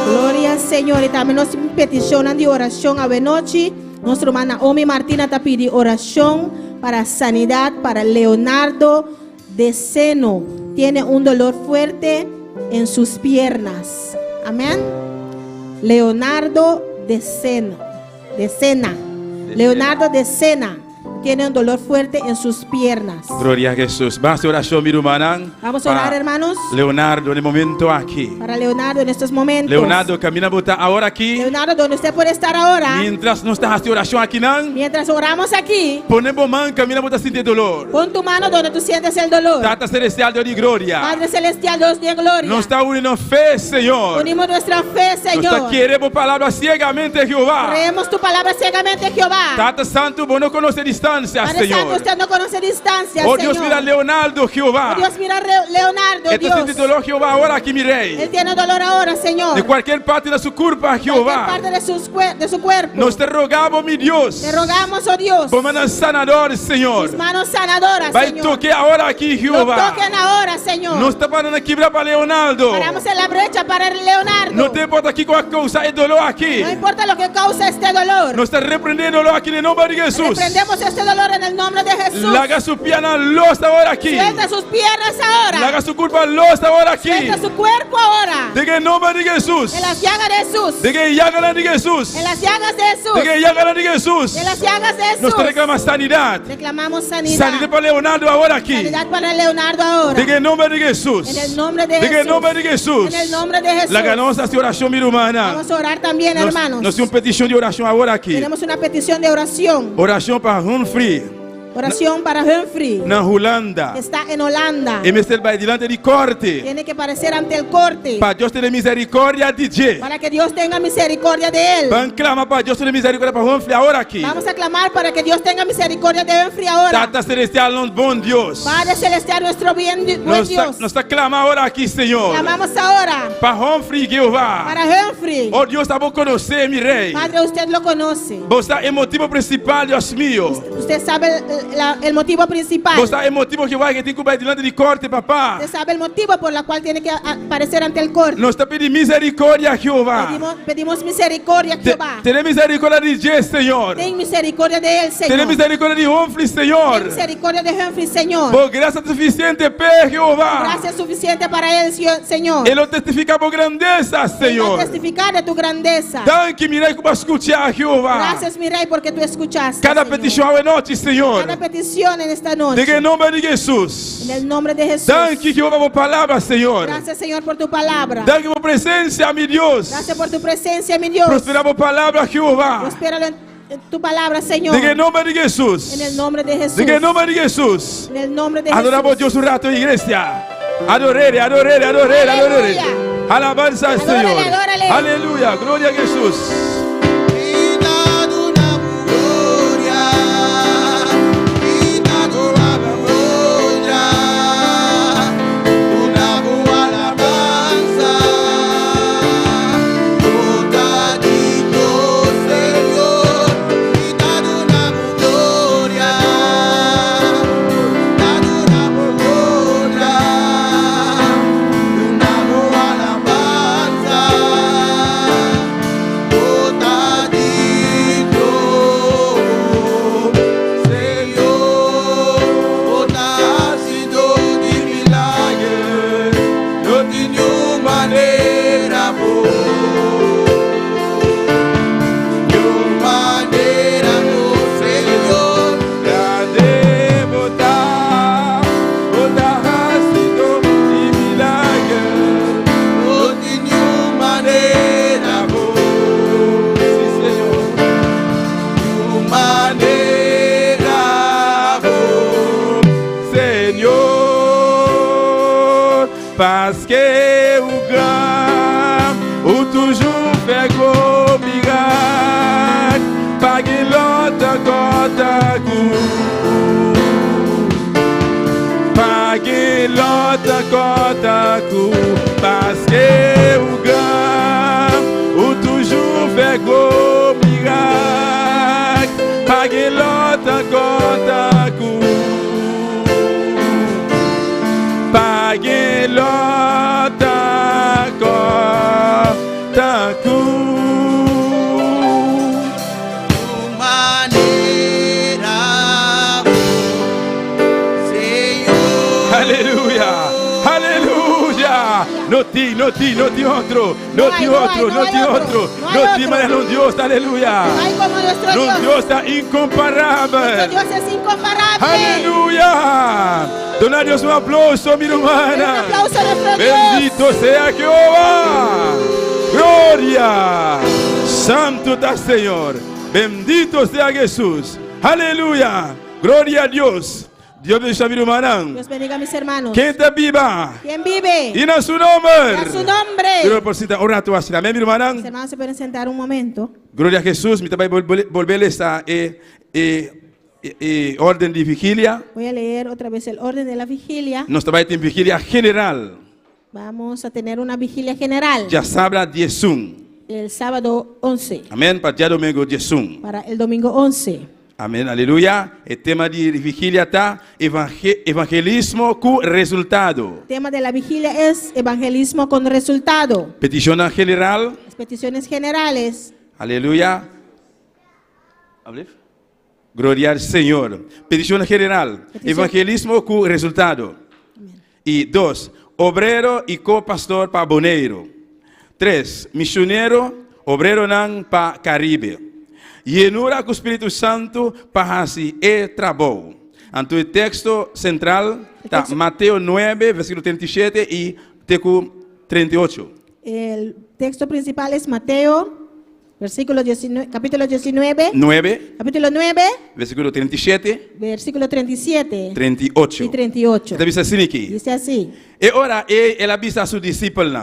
Gloria al Señor. Y también nos peticionan de oración a noche. Nuestra hermana Omi Martina te pide oración para sanidad para Leonardo de Seno. Tiene un dolor fuerte en sus piernas. Amén. Leonardo de Seno. De Sena. Leonardo de Sena. Tiene un dolor fuerte en sus piernas. Gloria a Jesús. Basta oración, mi hermana. Vamos a orar, hermanos, Leonardo, en el momento aquí. para Leonardo en estos momentos. Leonardo, camina bota ahora aquí. Leonardo, donde usted puede estar ahora. Mientras no estás haciendo oración aquí, nan. Mientras oramos aquí, Ponemos man, camina bota sin dolor. pon tu mano donde tú sientes el dolor. Tata celestial, Dios de gloria. Padre Celestial, Dios de gloria. Nos está uniendo fe, Señor. Unimos nuestra fe, Nos está Señor. queremos palabra ciegamente, Jehová. Creemos tu palabra ciegamente, Jehová. Tata Santo, vos no conoces distancia, Padre Santo, Señor. usted no conoce distancia, Oh Señor. Dios, mira Leonardo, Jehová. Oh, Dios, mira Leonardo, Este Dios. siente dolor, Jehová, ahora aquí, mi Él rey. tiene dolor ahora, Señor. De cualquier parte de su culpa, Cualquier Jehová. parte de su cuerpo. Nos te rogamos, mi Dios. Te rogamos, oh Dios. Por manos sanadoras, Señor. Tus manos sanadoras, Vai Señor. toque ahora aquí, Lo Jehová. toquen ahora, Señor. Não está parando aqui para Leonardo. Paramos en la brecha para el Leonardo. Não te importa aqui qual a causa é dolor aqui. No importa lo que causa este dolor. Nós está repreendendo dolor aqui em nome de Jesus. Reprendemos este dolor en el nombre de Jesús. Larga su pierna los ahora aqui. Suelta sus piernas ahora. Larga su culpa los ahora aqui. Suelta su cuerpo ahora. De que em nome de Jesus. En las llagas de Jesús. De que llaga de Jesus. En las llagas de Jesús. De que llaga de Jesus. En las llagas de Jesús. Nós te reclama sanidade. Reclamamos sanidad. Sanidade para Leonardo agora aqui. Sanidad para Leonardo ahora. De que em nome de Jesus. En el nombre de De que em Jesús. nome de Jesus. En el nombre de Jesús. La ganamos esta oração, minha irmã. Vamos a orar también, hermanos. Nós temos petição de oração agora aqui. Tenemos una petición de oración. Oração para Humphrey, Oración para Humphrey, na Holanda. que está en Holanda. E Mr. vai diante de corte. Tiene que aparecer ante el corte. Para Deus ter misericórdia de ti. Para que Dios tenga misericordia de él. Vamos clamar para Deus ter misericórdia para Humphrey agora aqui. Vamos a clamar para que Dios tenga misericordia de Humphrey ahora. Tata Celestial, nosso bom Deus. Padre Celestial, nuestro buen Nós Dios. está clamando agora aqui, Senhor. Clamamos ahora Para Humphrey, Jeová. para Humphrey. Oh Deus, está bom conhecer, meu rei. Padre, usted lo conoce. Você é o motivo principal, Deus meu. Usted sabe el motivo principal. Você é motivo que vai que tem que ir diante de corte, papá. Usted sabe el motivo por la cual tiene que aparecer ante el corte. Nós estamos pedindo misericórdia, Jeová. Pedimos misericordia, Jehová. Tem misericórdia de Jesus, Senhor. Ten misericordia de él, Tem Señor. misericórdia de Humphrey, Senhor. Ten misericordia de Humphrey, Señor. Por graça suficiente, Pai, Jeová. Gracias suficiente para él, Señor. Ele testifica por grandeza, Él va a Senhor. testificar de tu grandeza. Danke, mirei como escutar, Jeová. Gracias, mi rey, porque tú escuchaste. Cada Señor. petição é noite, Senhor. Cada petición en esta noche. De nome de Jesus. En el nombre de Jesús. Danke, Jeová, por palavra, Senhor. Gracias, Señor, por tu palabra. Danke por presença, meu Deus. Gracias por tu presencia, mi Dios. Prospera por palavra, Jeová. Prospéralo en tu palabra, Señor. De nome de Jesus. En el nombre de Jesús. De nome de Jesus. En el nombre de Adoramos a Jesús. Deus um rato, igreja. Adorere, adorere, adorere, adorere. Alabanza al Adórale, Senhor. adórale. Aleluia. Glória a Jesus. Parce que o grand, o toujours fait gros miracle, pague l'autre gota pague l'autre gota parce que o grand, o toujours fait gros miracle, pague l'autre gota pague l'autre gota Aleluia, aleluia. No ti otro, no ti otro, no ti otro, no ti más un Dios, aleluya. No hay como nuestro Un Dios. Dios está Nuestro incomparable. Dios es incomparable. Aleluya. Dona a Dios un aplauso, mi Un hermana. aplauso a nuestro Dios. Bendito sea Jehová. Gloria. Santo está Señor. Bendito sea Jesús. Aleluya. Gloria a Dios. Dios bendiga a mi hermana. Dios bendiga a mis hermanos. ¿Quién te viva? ¿Quién vive? Y en su nombre. A su nombre. Quiero por cita un rato así. Amén, mi hermana. Mis hermanos se pueden sentar un momento. Gloria a Jesús. Me voy a volver a esta orden de vigilia. Voy a leer otra vez el orden de la vigilia. Nos trabaja en vigilia general. Vamos a tener una vigilia general. Ya sabrá 10. El sábado 11. Amén. Para el día domingo 10. Para el domingo 11. Amém, aleluia. O tema de vigília está evangelismo com resultado. El tema de la vigilia es evangelismo con resultado. Petição general. Las peticiones generales. Aleluia. Glória ao Senhor. Petição general. Evangelismo com resultado. E 2. Obreiro e co-pastor para Boneiro. 3. Missioneiro, obreiro não para Caribe. Llenura com o Espírito Santo para assim e trabalho. Então o texto central está Mateus 9, versículo 37 e 38. El texto principal es Mateo, versículo 19, capítulo 19, 9, capítulo 9, versículo 37, versículo 37 38. y 38. Está dice assim aqui. Dice así. E ora ele avisa a seus discípulos.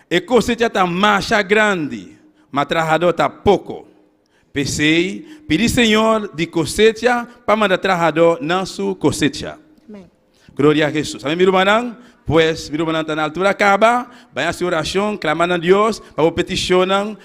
E cosecha está marcha grande, mas trabalhador está pouco. Pensei, pedi Senhor de cosecha para mandar trabalhador na sua cosecha. Amén. Glória a Jesus. Amém, meu irmão? Pues, meu irmão está na altura, acaba, vai a sua oração, clamando a Deus, para peticionar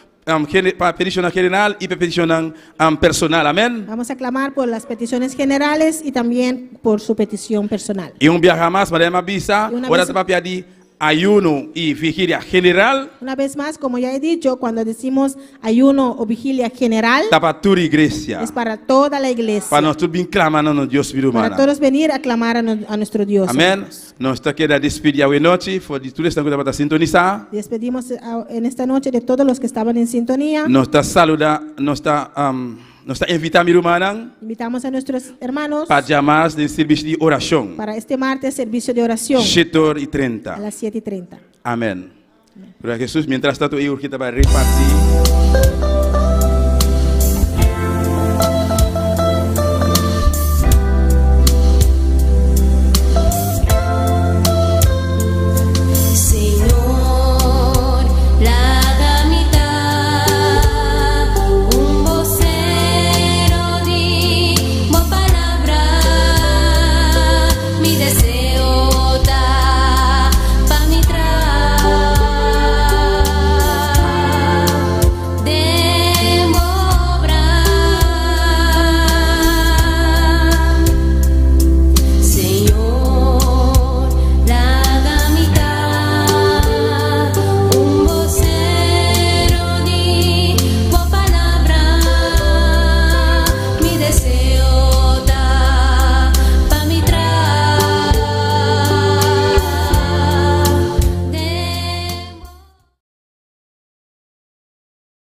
petición general y petición personal. Amén. Vamos a clamar por las peticiones generales y también por su petición personal. Y un viaje más, María Mabisa, Y una ahora vez- te papi a di ayuno y vigilia general, Una vez más, como ya he dicho, cuando decimos ayuno o vigilia general, tapa tu iglesia. es para toda la iglesia. Para nosotros bien clamando a Dios vida Para humana. todos venir a clamar a nuestro Dios. Amén. hermanos. Nos está queda despedir hoy noche, por tú estás para sintonizar. Despedimos en esta noche de todos los que estaban en sintonía. Nos está saluda, nos está invitando mi humana Invitamos a nuestros hermanos para llamadas de servicio de oración. para este martes servicio de oración 7h30. a las 7:30. Amén. Pero Jesús, mientras tanto, yo que te va a repartir